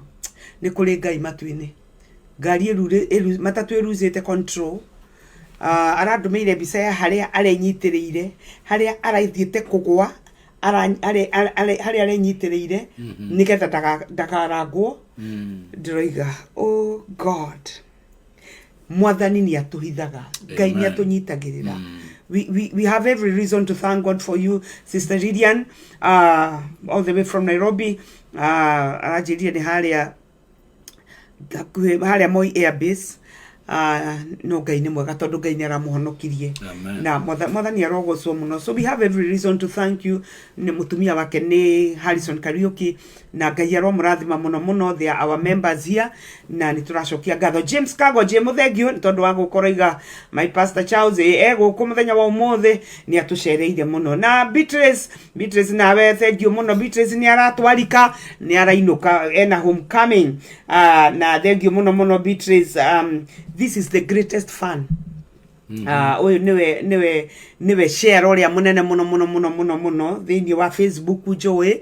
ni kuri Ngai matwine ngari matatu eruzite control. Aradumeire bisaya haria arenyitiriire haria araithiete kugwa haria arenyitiriire niketha dakaragwo ndiroiga oh God mwathani ni atuhithaga Ngai ni atunyitagirira. We have every reason to thank God for you, Sister Lydian, all the way from Nairobi. Arajiria ni haria Moi Air Base. No Ngai ni mwega tondu Ngai ni aramuhonokirie na mwathani arogocwo muno. So we have every reason to thank you. Ni mutumia wake ni Harrison Kariuki na Ngai aromurathima muno. They are our members here na nituracokia ngatho. James Kago muthengio ni tondu wa gukoroiga my pastor Charles guku muthenya wa umuthi ni atucereire muno. Na Beatrice nawe thank you muno. Beatrice ni aratwarika ni arainuka ena homecoming na thank you muno Beatrice. This is the greatest fun. Oyo niwe share oria munene muno thini wa Facebook Joe.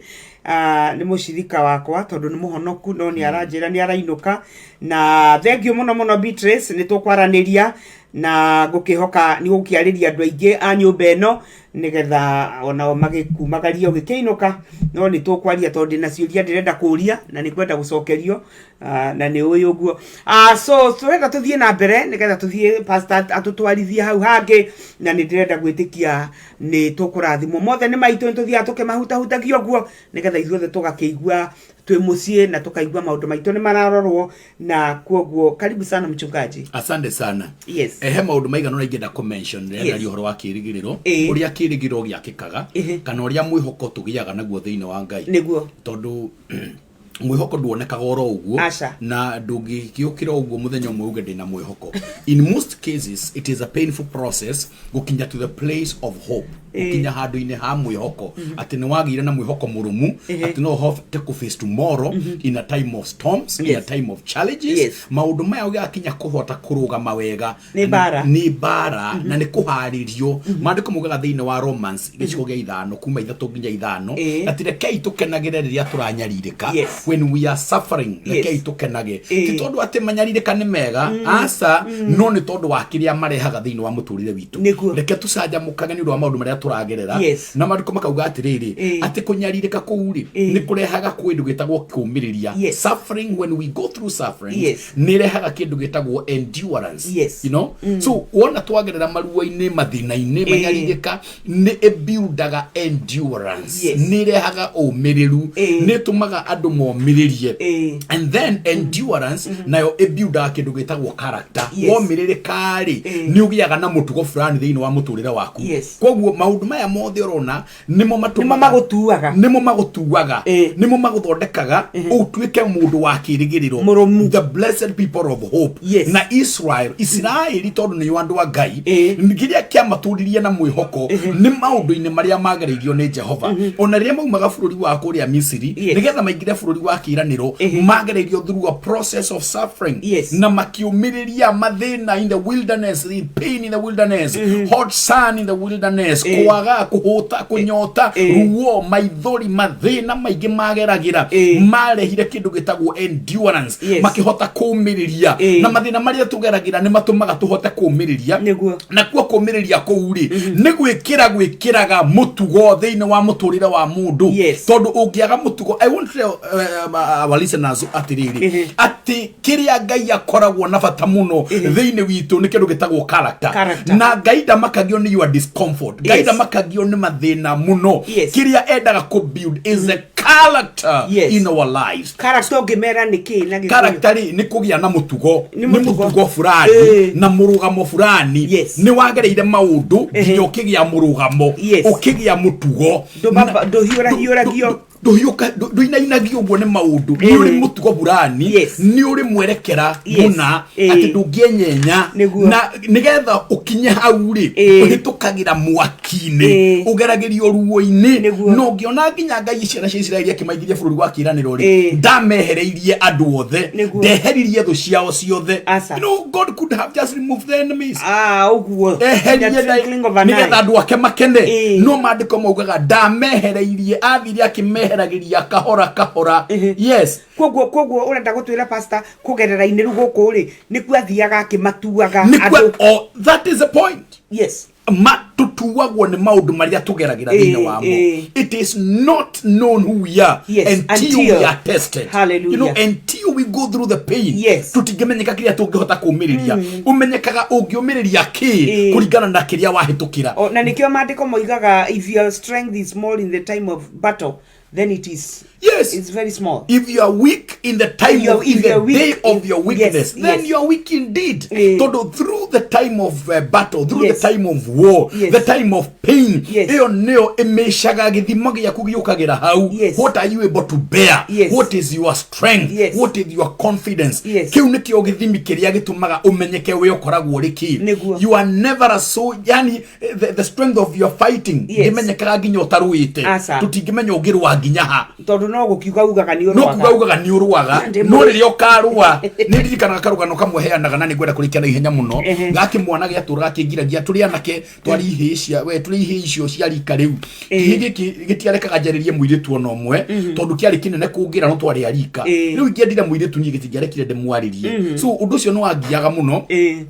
Ni mushirika wakwa tondu ni muhonoku no ni aranjira ni arainuka na thank you muno Beatrice ni tukwaraniria na gukihoka ni gukiariria andu aingi a nyumba eno nigetha ona magikumagario gikiinuka no ni tukwaria tondu na ciuria ndirenda kuria na ni kwenda gucokerio na ni uyu guo so twenda tuthie na mbere nigetha tuthie pastor atutwarithia hau hangi na ni ndirenda gwitikia ni tukurathimwo mothe ni maitu tuthia tukemahutahutagio guo nigetha ithuothe tugakeigua twi mucie na tukaigua maundu maitu ni mararorwo na kuoguo. Karibu sana mchungaji. Asante sana. Yes. He maundu maigana ingenda ku mention renda ri uhoro wa kirigiriro uria kirigiro giakikaga kana uria mwihoko tugiaga naguo thiini wa Ngai niguo tondu mwihoko nduonekaga oro uguo na ndungikiukira uguo muthenya umwe uge ndina mwihoko. In most cases it is a painful process gukinya to the place of hope, gukinya handu-ini ha mwihoko ati ni wagire na mwihoko murumu ati no hope to face tomorrow in a time of storms, in a time of challenges. Maundu maya ugakinya kuhota kurugama wega ni bara na ni kuharirio. Maandiko mugaga thiini wa Romans gicigo gia 5 kuma 3 nginya 5 ati rekei tukenagire riria turanyaririka. When we are suffering, rekei tukenage. Ti tondu ati manyaririka ni mega, asa no ni tondu wa kiria marehaga thiini wa muturire witu. Reke tucanjamukage ni undu wa maundu maria turagerera. Na maandiko makauga atiriri ati kunyaririka kuuri ni kurehaga kwindu gitagwo kumiriria. Suffering, when we go through suffering, ni rehaga kindu gitagwo endurance. You know, so wona twagerera maruwa-ini mathina-ini manyaririka ni buildaga endurance. Ni rehaga umiriru, ni tumaga andu momiririe. And then endurance nayo buildaga kindu gitagwo character. Womiririka ri ni ugiaga na mutugo fulani thiini wa muturire waku. Koguo maundu maya mothe urona nimo magutuaga nimo maguthondekaga utuike mundu wa kirigiriro. The blessed people of hope. Na Israeli tondu ni andu wa Ngai ngiria kia maturirie na mwihoko ni maundu-ini maria magereirio ni Jehova. Ona riria maumaga bururi wa kuria Misiri nigetha maingire bururi wa kiraniro magereirio through a process of suffering. Na makiumiriria mathina in the wilderness, the pain in the wilderness, hot sun in the wilderness, kwaga kuhota kunyota ruo maithori mathina maingi mageragira marehire kindu gitagwo endurance. Makihota kumiriria na mathina maria tugeragira ni matumaga tuhote kumiriria na kuo kumiriria kuuri ni gwikiraga mutugo thiini wa muturire wa mundu. Tondu ungiaga mutugo, I want to tell our listeners atiriri ati kiria Ngai akoragwo na bata muno thiini witu ni kindu gitagwo character. Na Ngai ndamakagio ni your discomfort, Ngai ndamakagio ni mathina muno. Kiria endaga ku build is a character in our lives. Character ngimera ni ki na character ni kugia na mutugo, ni mutugo fulani na murugamo fulani. Ni wagereire maundu nginya ukigia murugamo, ukigia mutugo nduhiuragio nduinagio uguo ni maundu ni uri mutugo burani ni uri mwerekera muna ati ndungienyenya na nigetha ukinye hau ri uhitukagira mwaki-ini ugeragerio ruo-ini no ngiona nginya Ngai ciana cia Israeli akimaigiria bururi wa kiraniro ri ndamehereirie andu othe ndeheririe thu ciao ciothe. You know, God could have just removed the enemies. Uguo nigetha andu ake makene no maandiko maugaga ndamehereirie athire akimeheragiria kahora. Koguo urenda gutwira pastor kugerera iniru guku ri ni kwathiaga akimatuaga andu. That is the point. Matutuagwo ni maundu maria tugeragira thiini wamo. It is not known who we are until we are tested. You know, until we go through the pain. Tutigemenyeka kiria tungihota kumiriria. Umenyekaga ungiumiriria ki kuringana na kiria wahitukira. Na nikio maandiko moigaga if your strength is small in the time of battle, then it is it's very small. If you are weak in the time in the day of your weakness, then you are weak indeed. Through the time of battle, through the time of war, the time of pain, eyo neo emeshaga githimo giaku giukagira hau. What are you able to bear? What is your strength? What is your confidence? Kiu nikio githimi kiria gitumaga umenyeke we ukoragwo riki. You are never so yani the strength of your fighting gimenyekaga nginya utaruite tutingimenya ugirwa nginya ha tondu no gukiuga ugaga ni urwaga no ririo karua ni ndirikanaga karugano kamwe heanaga na ni ngwenda kurikana ihenya muno ngaki mwana gia turaga kingiragia turi anake twari ihicia we turi ihicio cia rika riu giki gitiarekaga njaririe muiritu ono omwe tondu kiari kinene kungira no twari arika riu ngiendire muiritu ni gitiarekire ndemwaririe so undu cio no wangiaga muno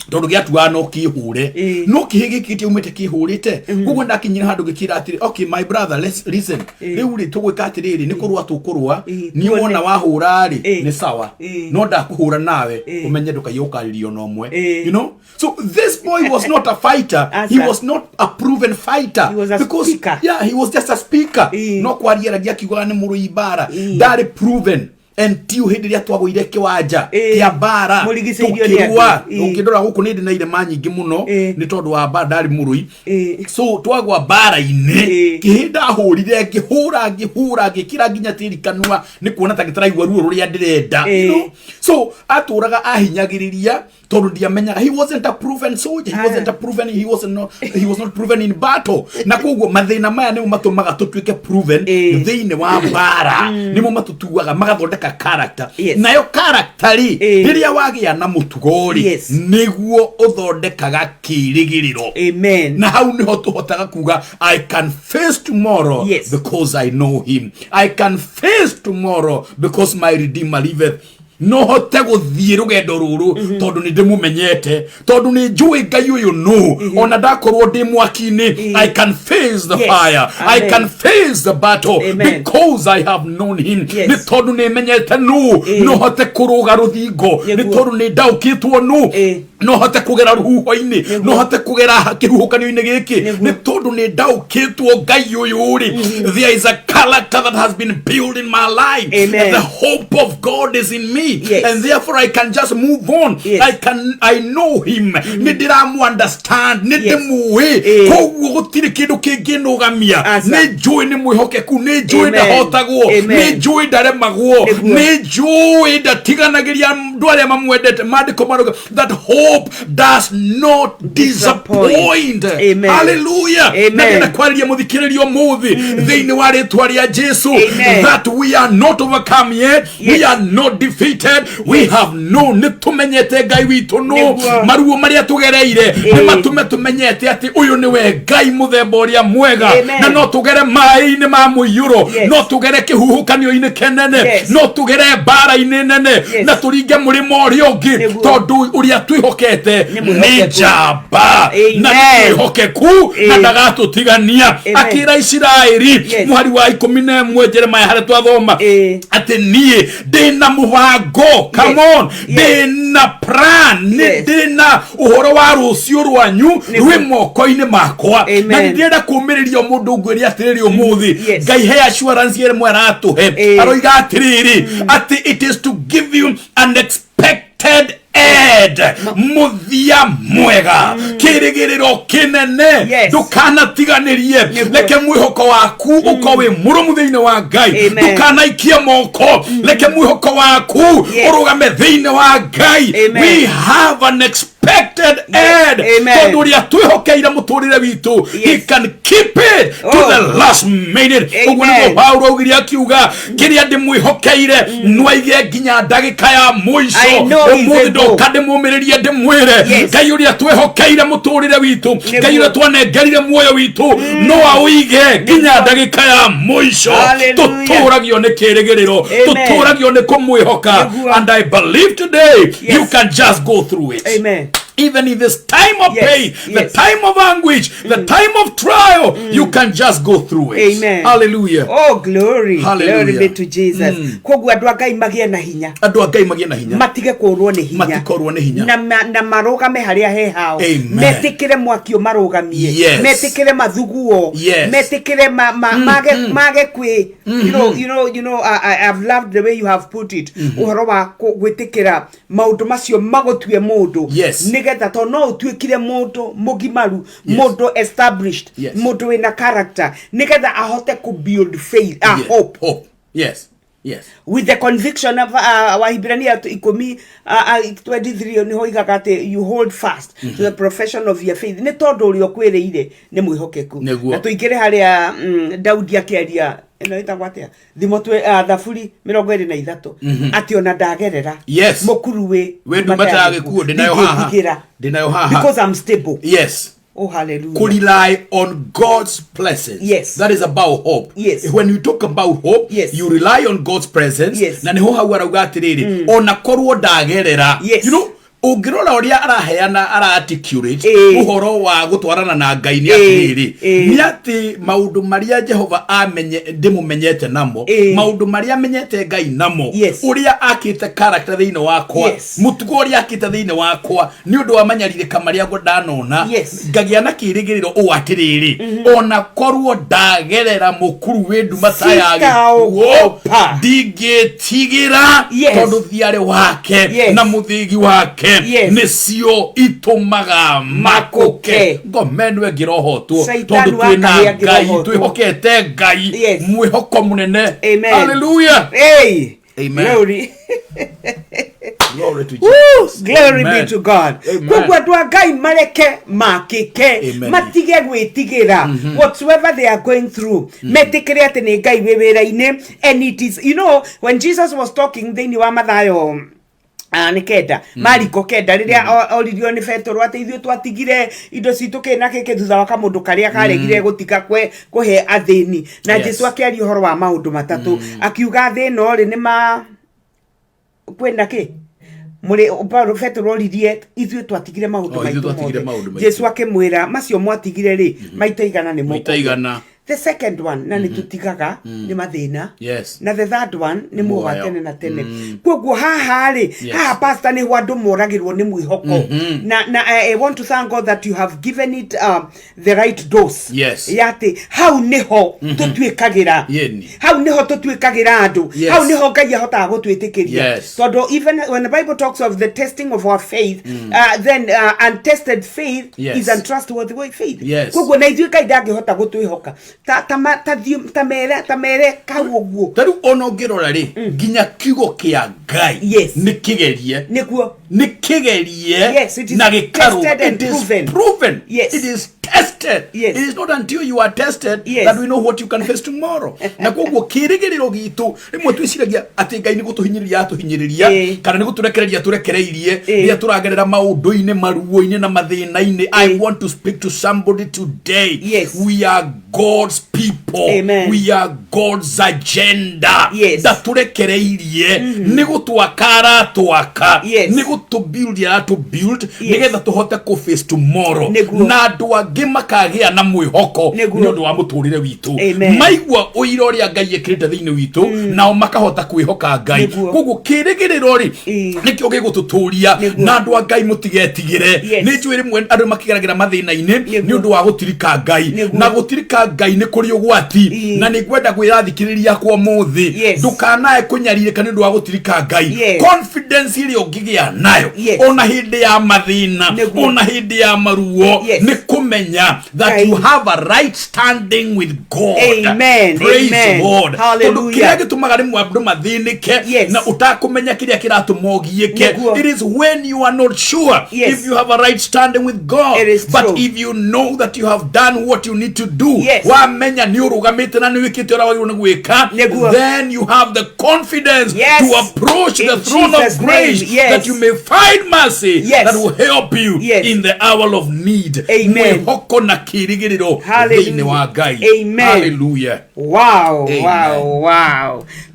tondu giatua no kihure no kihigikiti umete kihurite gugu ndakinyira handu gikira atiri okay my brother let's listen riu ri tugwika atiriri ni kurwa tukurwa ni wona wahura ri ni sawa no ndakuhura nawe umenye ndukayukaririo no omwe you know. So this boy was not a fighter. He was not a proven fighter. He was a speaker. He was just a speaker. No kwariera giakiuga ni muruibara. That proven. and tiu hindi ria twagũire kiwanja kia bara tukirua ukindora guku ni ndina ire manyingi muno ni tondu wa bara ndari murui so twagwa bara-ini kihinda hurire ngihura ngikira nginya tiri kanua ni kuona ta gitaraigua ruo ruria ndirenda so aturaga ahinyagiriria tondu ndiamenyaga he wasn't a proven soldier, he was not proven in battle na koguo mathina maya ni matumaga tutuike proven thiini wa bara ni mo matutuaga magathondeka character nayo character riria wagia na mutugori niguo uthondekaga kirigiriro na hau niho tuhotaga kuga I can face tomorrow because I know him, I can face tomorrow because my redeemer liveth. No hote guthie rugendo ruru tondu ni ndimumenyete tondu ni njui ngai uyu no ona ndakorwo ndi mwaki-ini I can face the fire, I can face the battle because I have known him. Ni tondu ni menyete no hote kuruga ruthingo ni tondu ni ndaukitwo no hote kugera ruhuho-ini no hote kugera kihuhukanio-ini giki ni tondu ni ndaukitwo ngai uyu ri. There is a character that has been built in my life and the hope of God is in me. And therefore I can just move on. I know him. Nidiramu understand. Nidimuwe. Koguo gutiri kindu kinginugamia. Nijui ni mwihokeku. Nijui ndahotagwo. Nijui ndaremagwo. Nijui ndatiganagiria ndware mamwendete. Maandiko maruga that hope does not disappoint. Hallelujah. Na kwariria muthikiririo muthi thiini wa ritwa ria Jesu that we are not overcome yet. We are not defeated. We have known nitumenyete ngai witu no maruo maria tugereire ni matume tumenyete ati uyu niwe ngai muthemba uria mwega na no tugere mai-ini ma muiyuro no tugere kihuhukanio-ini kenene no tugere bara-ini nene na turinge murimo uria ungi tondu uria twihokete ni njamba na twihokeku na ndagatutigania akira Isiraeli muhari wa 11 Jeremiah haria twathoma ati nie ndina mubango. Come on, dina plan, dina uhoro wa rucio rwanyu rwi moko-ini makwa na ndirenda kumiriria mundu ngwiri atiriri umuthi ngai he assurance yere mwera atuhe aroiga atiriri ati it is to give you unexpected aid muthia mwega kirigiriro kinene ndukanatiganirie leke mwihoko waku ukowe murumu thiini wa ngai ndukanaikie moko leke mwihoko waku urugame thiini wa ngai. We have an expected aid tondu uria twihokeire muturire witu he can keep it to the last minute. Uguo niguo Paulo augiria akiuga kiria ndimwihokeire nwaige nginya ndagika ya muico umuthi ndokande mumiririe ndimwire ngai uria twihokeire muturire witu ngai uria twanengerire muoyo witu no auige nginya ndagika ya muico tuturagio ni kirigiriro tuturagio ni kumwihoka and I believe today you can just go through it. Amen. Even in this time of pain, the time of anguish, the time of trial, you can just go through it. Amen. Hallelujah. Oh, glory. Hallelujah. Glory be to Jesus. Kogu andu a Ngai magie na hinya. Andu a Ngai magie na hinya. Matige kurwo ni hinya. Matikorwo ni hinya. Na marugame haria he hao. Metikire mwakio marugamie. Yes. Metikire mathuguo. Yes. Metikire mage kwi. You know, I've loved the way you have put it. Uhoro wa gwitikira maundu macio magotue mundu. Yes. Nigetha to no tuikire mundu mugimaru, mundu established, mundu ina character. Nigetha ahote ku build faith, hope. Yes. With the conviction of Wahibrania 10:23 niho igakate you hold fast to the profession of your faith. Ni tondu uri okwireire ni mwihokeku. Na tuikire haria Daudi akiaria eno itagwo atia Thimotwe Thaburi 23 ati ona ndagerera mukuru we ndumata agikuo ndinayo haha because I'm stable. Yes. Oh, hallelujah. Could rely on God's presence. Yes. That is about hope. Yes. When you talk about hope, you rely on God's presence. Yes. Na niho hau arauga atiriri ona korwo ndagerera. Yes. You know, ungirora uria araheana ararticulate uhoro wa gutwarana na Ngai ni atiriri ni ati maundu maria Jehova amenye ndimumenyete namo maundu maria amenyete Ngai namo uria akite character thiine wakwa mutugo uria akite thiine wakwa ni undu wa manyaririka maria ndanona ngagia na kirigiriro u atiriri ona korwo ndagerera mukuru windu mataya ndigitigira tondu thiare wake na muthigi wake nicio itumaga makuke ngomenwe ngirohotwo tondu twina Ngai twihokete Ngai mwihoko munene hallelujah amen glory glory to Jesus glory be to God kugwa twa Ngai mareke makike matige gwitigira whatsoever they are going through metikire ati ni Ngai wewera-ine and it is when Jesus was talking thini wa Mathayo nikenda Mariko kenda riria oririo ni Petro ati ithuĩ twatigire indo citu kina keke thutha wa kamundu karia karegire gutika kuhe athini na Jesu akiaria uhoro wa maundu matatu akiuga thino ri ni ma kwenda ki muri Petro oririe ithuĩ twatigire maundu maitu Jesu akimwira macio mwatigire ri maita igana ni maita. The second one na nitutigaga ni mathina na the third one ni muoyo tene na tene kwoguo haha ri haha pastor ni hwandu moragirwo ni mwihoko na I want to thank God that you have given it the right dose yati hau niho tutwikagira hau niho tutwikagira andu hau niho Ngai ahota gutwitikiria so even when the Bible talks of the testing of our faith then untested faith is untrustworthy faith kwoguo na ithuĩ Ngai ndangihota gutwihoka tamere kawoguo taru ono ngirora ri nginya kigo kia Ngai ni kigerie niguo ni kigerie na gikaru it is proven it is tested it is not until you are tested that we know what you can face tomorrow na kwoguo kirigiriro gitu rimwe twiciragia ati Ngai ni gutuhinyiriria kana ni guturekereria turekereirie ria turagerera maundu-ine maruo-ine na mathina-ine I want to speak to somebody today we are God's people we are God's agenda that turekereirie ni gutwakara twaka ni gutubuild ya to build nigetha tuhote ku face tomorrow na andu angi makagia na mwihoko ni undu wa muturire witu maigwa uira uria Ngai ekirite thiini witu nao makahota kwihoka Ngai koguo kirigiriro ri nikio gigututuria na andu a Ngai mutigetigire ni njwire mwe andu makigeragira mathina-ine ni undu wa gutirika Ngai na gutirika Ngai ni kuri ugwati na ni gwenda gwirathikiriria kwa muthi ndukanae kunyaririka ni undu wa gutirika Ngai confidence ile ongigia nayo ona hindi ya mathina ona hindi ya maruo ni kumenya that you have a right standing with God praise the Lord hallelujah kile gitumaga rimwe andu mathinike na utakumenya kiria kiratumogieke it is when you are not sure if you have a right standing with God but if you know that you have done what you need to do wa menya ni urugamite na ni wikite ora wari unagwika then you have the confidence to approach the throne of grace that you may find mercy that will help you in the hour of need mwihoko na kirigiriro thiini wa Ngai hallelujah wow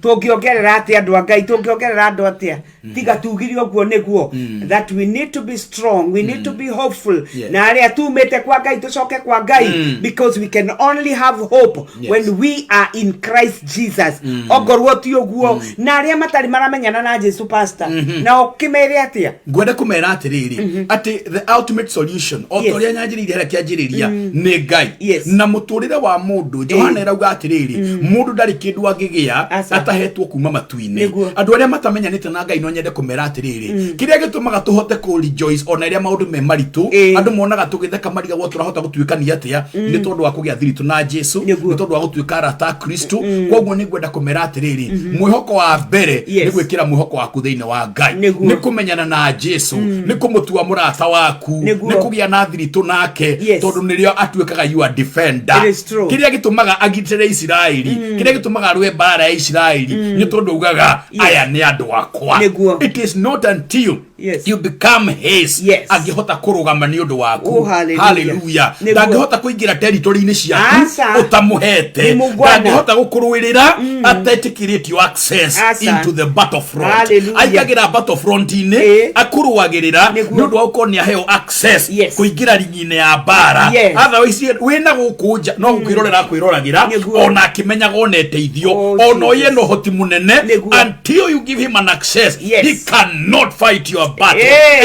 tungiongerera atia andu a Ngai tungiongerera andu atia tiga tugirio guo niguo that we need to be strong we need to be hopeful na aria tumete kwa Ngai tucoke kwa Ngai because we can only have hope when we are in Christ Jesus ogorwo ti uguo na aria matari maramenyana na Jesu pastor na okimere atia ngwenda kumera atiriri ati the ultimate solution otoria nyanjirire hera kianjiriria ni Ngai na muturire wa mundu Johana erauga atiriri mundu ndari kindu angigia atahetwo kuma matu-ine andu aria matamenyanite na Ngai no nyende kumera atiriri kiria gitumaga tuhote ku rejoice ona iria maundu me maritu andu monaga tugitheka mariga gwo turahota gutwikania atia ni tondu wa kugia thiritu na Jesu ni tondu wa gutwika arata Kristo kwoguo ni gwenda kumera atiriri mwihoko wa mbere ni gwikira mwihoko waku thiini wa Ngai ni kumenyana na Jesu ni kumutua murata waku ni kugia na thiritu nake tondu nirio atwikaga you are defender kiria gitumaga agitire Israeli kiria gitumaga rwe bara ya Israeli ni tondu ugaga aya ni andu akwa it is not until Yes. You become his. Yes. Angihota kurugama ni undu waku. Oh, hallelujah. Hallelujah. Ndangihota kuingira territory-ini ciaku utamuhete. Ndangihota gukuruirira atetikirite you access into the battlefront. Aingagira battlefront-ini akuruagirira ni undu wa uko ni aheo access kuingira ringine ya bara. Otherwise wina gukunja no kwirorera kwiragira ona akimenyaga oneteithio ona oye no hoti munene until you give him an access. He cannot fight your battle.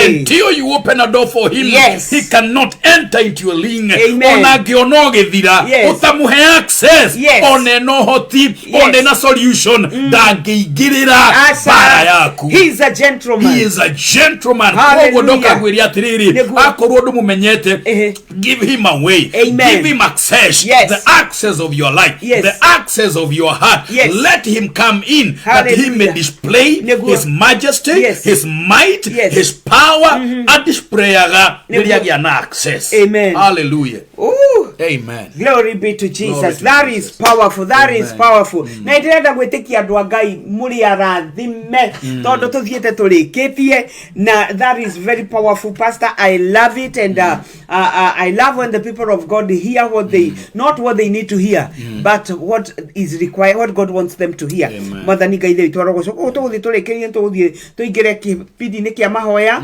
Until you open a door for him, he cannot enter into your ring. Ona giono githira utamuhe access one no hoti one na solution ndangigirira bara yaku. He is a gentleman. He is a gentleman. Kogo doka gwiri atiriri akorwo ndu mumenyete give him a way. Give him access. The access of your life. The access of your heart. Let him come in that he may display his majesty, his might, his power, and display access. Amen. Hallelujah. Ooh. Amen. Glory be to Jesus. That is powerful. That is powerful. Na ndirenda gwitikia andu Ngai muri arathime tondu tuthiete turikitie na that is very powerful, Pastor. I love it, and I love when the people of God hear what they not what they need to hear, but what is required, what God wants them to hear. Mathani Ngai thei twaro gocoko tuguthi turikirie tuguthi tuingire kipindi-ini kia mahoya.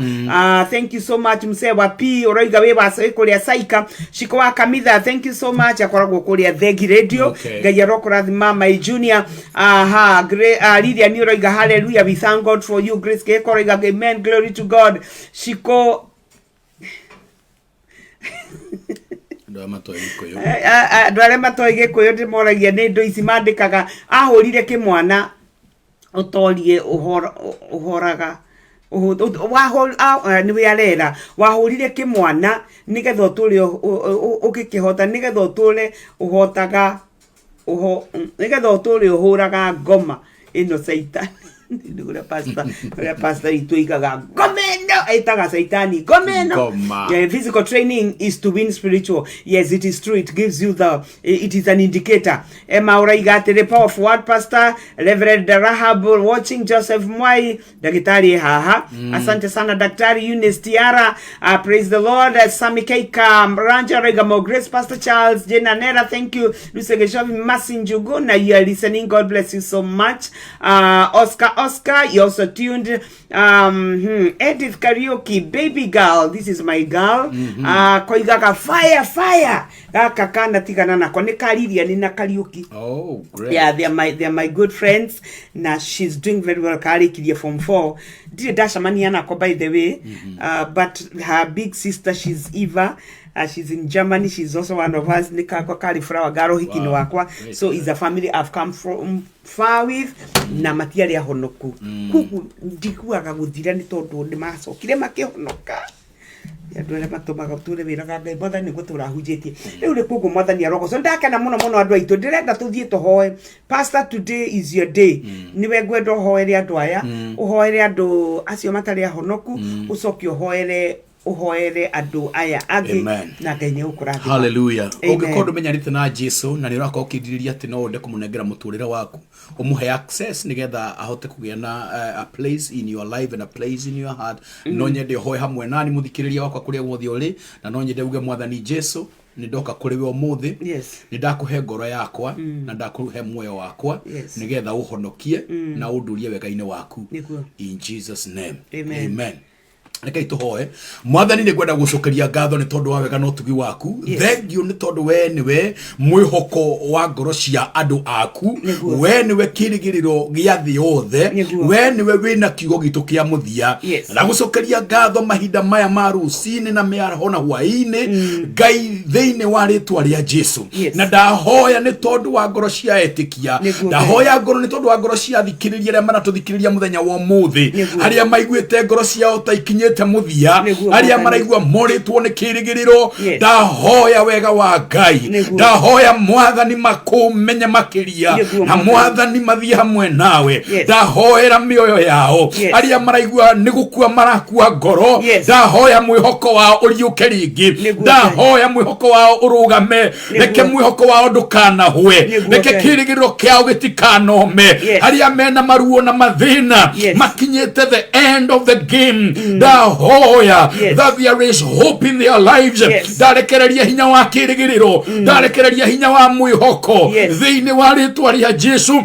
Thank you so much mse wa P oroiga we basa kuria Saika shiko wa Kamitha. Thank you so much akoragwo kuria Thegi Radio. Ngai arokurathima my junior Lydia Niroiga. Hallelujah, we thank God for you. Grace ke koroiga. Amen, glory to God. Shiko ndware matoige kuyo ndimoragia ni ndo ici mandikaga ahurire kimwana utorie uhoraga ni arera wahurire kimwana nigetha utule ukikihota nigetha utule uhotaga nigetha utule uhuraga ngoma ino Satan. Ndigura pastor ituigaga gomeno aitaga Satani gomeno. Physical training is to win spiritual. Yes, it is true. It gives you it is an indicator. Emma uraiga the powerful word, Pastor. Reverend Rahab watching. Joseph Mwai Daktari haha. Asante sana Daktari Eunice Tiara. Praise the Lord. Sami Keika Ranja Regamo Grace. Pastor Charles Jena Nera, thank you. Lusegeshovi Masinjuguna, you are listening. God bless you so much. Oscar, you also tuned. Edith Karaoke, baby girl, this is my girl. Koigaga fire. Kakana tigana na kone kariria ni na karaoke. Oh, great. Yeah, they are my good friends. Now she's doing very well. Karaoke from 4. Did Dasha Maniana ko by the way. But her big sister, she's Eva. She's in Germany. She's also one of us. Nikako Kalifrawa Garo Hikini wakwa. So it's a family I've come from far with. Na matiari ya honoku. Kuku ndiku akaguthira ni tondu ni maso. Kile makihonoka. Ya dwele matomaga tule wiraga Ngai Mwathani niguo turahujitie. Riu ni kugu Mwathani aroko. So ndakena muno andu aitu ndirenda tuthie tuhoe. Pastor, today is your day. Niwe ngwenda uhoere andu aya. Uhoere andu acio matari ahonoku. Ucoke uhoere andu aya agi na Ngai ni ukurathima. Hallelujah. Ugikorwo menyarite na Jesu na ni urako ukidiriria ati no ende kumunengera muturire waku umuhe access nigetha ahote kugia na a place in your life and a place in your heart. No nyende hoye hamwe nani muthikiriria wakwa kuria guthi uri na no nyende uge Mwathani Jesu ni ndoka kuri we umuthi. Ni ndakuhe ngoro yakwa na ndakuhe muoyo wakwa nigetha uhonokie na undurie wega-ini waku in Jesus name. Amen. Rekai tuhoe Mwathani ni gwenda gucokeria ngatho ni tondu wa wega no tugi waku. Thank you ni tondu we niwe mwihoko wa ngoro cia andu aku. We niwe kirigiriro gia thi yothe. We niwe wina kiugo gitu kia muthia. Na gucokeria ngatho mahinda maya ma rucini na miarahona hwaini Ngai thiini wa ritwa ria Jesu. Na ndahoya ni tondu wa ngoro cia etikia. Ndahoya ngoro ni tondu wa ngoro cia thikiriria ria mana tuthikiriria muthenya wa muthi. Aria maiguite ngoro cia utaikinye makinyite muthia aria maraigua moritwo ni kirigiriro ndahoya wega wa Ngai ndahoya mwathani makumenya makiria na mwathani mathia hamwe nawe ndahoera mioyo yao aria maraigua ni gukua marakua ngoro ndahoya mwihoko wao uriuke ringi ndahoya mwihoko wao urugame reke mwihoko wao ndukanahwe reke kirigiriro kiao gitikanome aria mena maruo na mathina makinyite the end of the game ndahoya that there is hope in their lives ndarekereria hinya wa kirigiriro ndarekereria hinya wa mwihoko thiini wa ritwa ria Jesu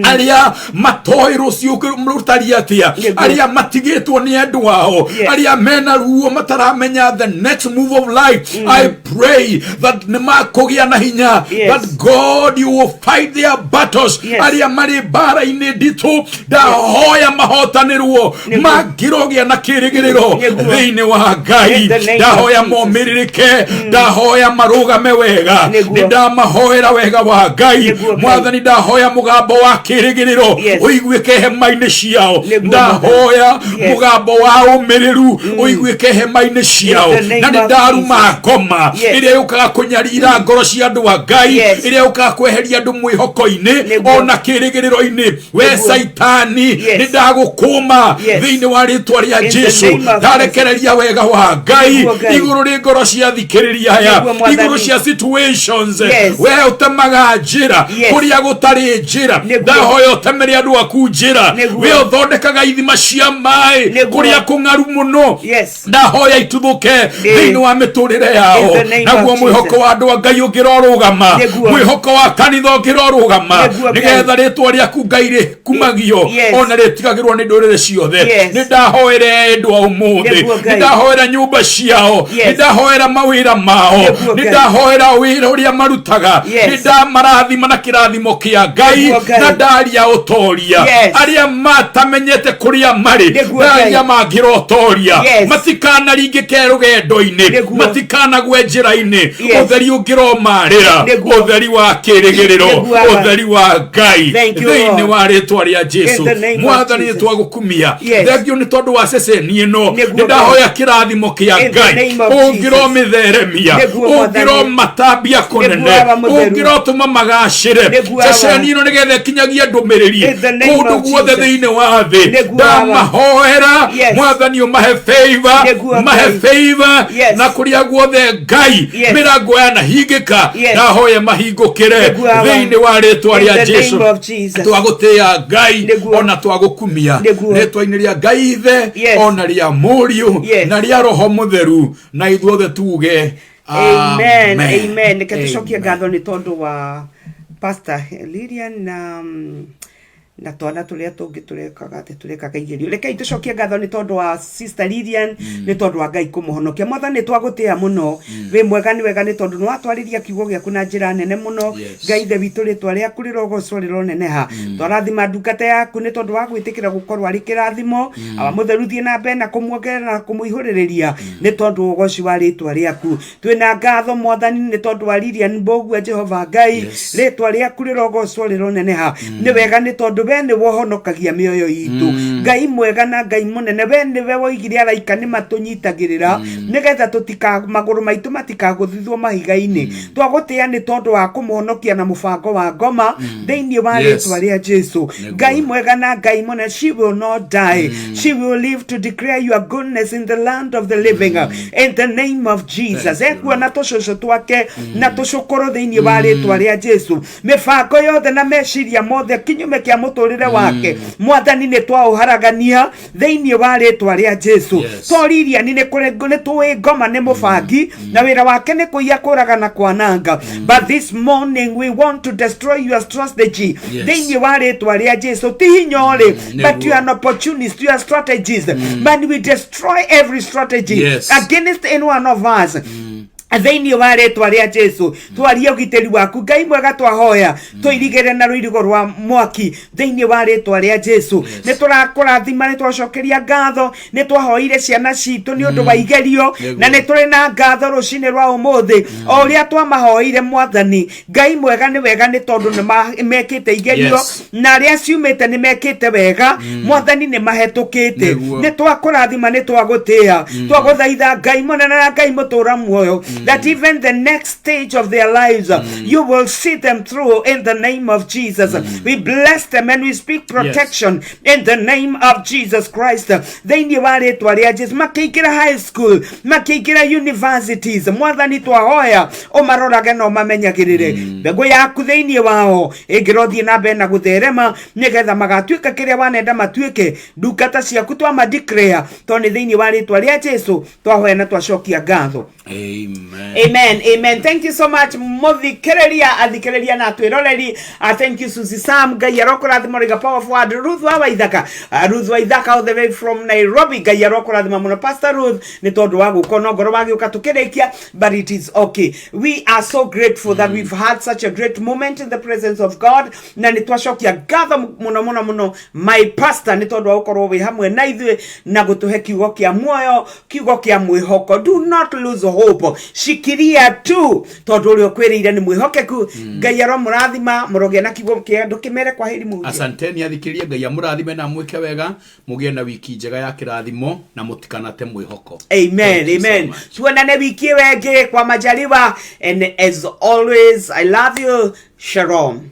aria matoi rucio mrutaria atia aria matigitwo ni andu wao aria mena ruo mataramenya the next move of life I pray that nemakogia na hinya that God you will fight their battles aria mari bara ini ditu ndahoya mahotanirwo magirogia na kirigiriro thiini wa Ngai ndahoya momiririke ndahoya marugame wega ndamahoera wega wa Ngai mwathani ndahoya mugambo wa kirigiriro uiguike hema-ini ciao ndahoya mugambo wa umiriru uiguike hema-ini ciao na ndaruma ngoma iria yukaga kunyarira ngoro cia andu wa Ngai iria yukaga kweheria andu mwihoko-ini ona kirigiriro-ini we saitani ndagukuma thiini wa ritwa ria Jesu ndarekereria wega wa Ngai iguru ri ngoro cia thikiriria ya iguru cia situations we utemaga njira kuria gutari njira ndahoya utemere andu aku njira we uthondekaga ithima cia mai kuria kungaru muno ndahoya ituthuke thiini wa miturire yao naguo mwihoko wa andu Ngai ungirorugama mwihoko wa kanitha ungirorugama nigetha ritwa riaku Ngai rikumagio ona ritigagirwo ni ndurire ciothe ni ndahoere ndu umuthi ni ndahoera nyumba ciao ni ndahoera mawira mao ni ndahoera wira uria marutaga ni ndamarathima na kirathimo kia Ngai na ndaria utoria aria matamenyete kuria mari aria mangirotoria matikana ringike rugendo-ini matikana gwe njira-ini utheri ungiromarira utheri wa kirigiriro utheri wa Ngai thiini wa ritwa ria Jesu mwathani twagukumia thengio ni tondu wa ceceni ino ndahoya kirathimo kia Ngai ungiromitheremia ungiromatambia kunene ungirotuma magacire ceceni ino nigetha kinyagia ndumiriri kundu guothe thiini wa thi ndamahoera mwathani umahe favor na kuria guothe Ngai mirango ya nahingika ndahoya mahingukire thiini wa ritwa ria Jesu twagutia Ngai ona twagukumia ritwa-ini ria Ngai ithe ona ria Muriu na ria Roho Mutheru na ithuothe tuge amen niketucokia ngatho ni tondu wa Pastor Lilian na twana turia tungi turekaga igerio rekei tucokie ngatho ni tondu wa Sister Lilian ni tondu wa Ngai kumuhonokia mwathani twagutia muno we mwega ni wega ni tondu no atwariria kiugo giaku na njira nene muno Ngai the witu ritwa riaku rirogocwo rironeneha twarathima ndungata yaku ni tondu wa gwitikira gukorwo ari kirathimo aba mutheruthie na mbere na kumuongerera na kumuihuririria ni tondu ugoci wa ritwa riaku twina ngatho mwathani ni tondu wa Lilian Mbogua Jehova Ngai ritwa riaku rirogocwo rironeneha ni wega ni tondu bene wohonokagia mioyo itu Ngai mwega na Ngai munene bene we woigire araika ni matunyitagirira nigetha tutika maguru maitu matikaguthithwo mahiga-ini twagutia ni tondu wa kumuhonokia na mubango wa ngoma thiini wa ritwa ria Jesu Ngai mwega na Ngai munene she will not die she will live to declare your goodness in the land of the living in the name of Jesus ekuona tucucu twake na tucukuru thiini wa ritwa ria Jesu mibango yothe na meciria mothe kinyume kia muturire wake mwathani ni twauharagania thiini wa ritwa ria Jesu toriria ni kurego ni tuwe ngoma ni mubangi na wira wake ni kuia kuraga na kwananga but this morning we want to destroy your strategy thiini wa ritwa ria Jesu ti hinyore but you are an opportunist your strategies man we destroy every strategy against any one of us Thĩinĩ wa rĩtwa rĩa Jesu twaria ũgitĩri waku Ngai mwega twahoya tũirigĩre na rũirigo rwa mwaki thĩinĩ wa rĩtwa rĩa Jesu nĩ tũrakũrathima nĩ twacokeria ngatho nĩ twahoire ciana citũ nĩ ũndũ wa igerio na nĩ tũrĩ na ngatho rũcinĩ rwa ũmũthĩ o ũrĩa twamahoire Mwathani Ngai mwega nĩ wega nĩ tondũ nĩ mekĩte igerio na arĩa ciumĩte nĩ mekĩte wega Mwathani nĩ mahetũkĩte nĩ twakũrathima nĩ twagũtĩĩa twagũthaitha Ngai mũnene na Ngai mũtũũra muoyo that even the next stage of their lives, you will see them through in the name of Jesus. We bless them and we speak protection in the name of Jesus Christ. Thĩinĩ wa rĩtwa rĩa Jesu makĩingĩra high school, makĩingĩra universities, Mwathani twahoya ũmarorage na ũmamenyagĩrĩre mbegũ yaku thĩinĩ wao ĩngĩrothiĩ na mbere na gũtherema nĩgetha magatuĩka kĩrĩa wanenda matuĩke ndungata ciaku twamadeclare tondũ thĩinĩ wa rĩtwa rĩa Jesu twahoya na twacokia ngatho. Amen. Amen. Thank you so much. Muthikĩrĩria athikĩrĩria na twĩroreri. Thank you Susie Sam. Ngai arokũrathima mũriga powerful word. Ruth wa Waithaka. Ruth wa Waithaka all the way from Nairobi. Ngai arokũrathima mũno Pastor Ruth nĩ tondũ wa gũkona ngoro wagĩũka tũkĩrĩkia, but it is okay. We are so grateful that we've had such a great moment in the presence of God. Na nĩ twacokia ngatho mũno my pastor nĩ tondũ wa gũkorwo wĩ hamwe na ithuĩ na gũtũhe kiugo kĩa muoyo, kiugo kĩa mwĩhoko. Do not lose hope. Shikiria tu tondu uri okwirire ni mwihokeku. Ngai aromurathima muroge na kiugo kia ndukimere kwa heri mugie. Asanteni athikirie Ngai amurathime na mwike wega mugie na wiki njega ya kirathimo na mutikanate mwihoko. Amen. Amen. Tuonane wiki wengi kwa majaliwa, and as always I love you. Shalom.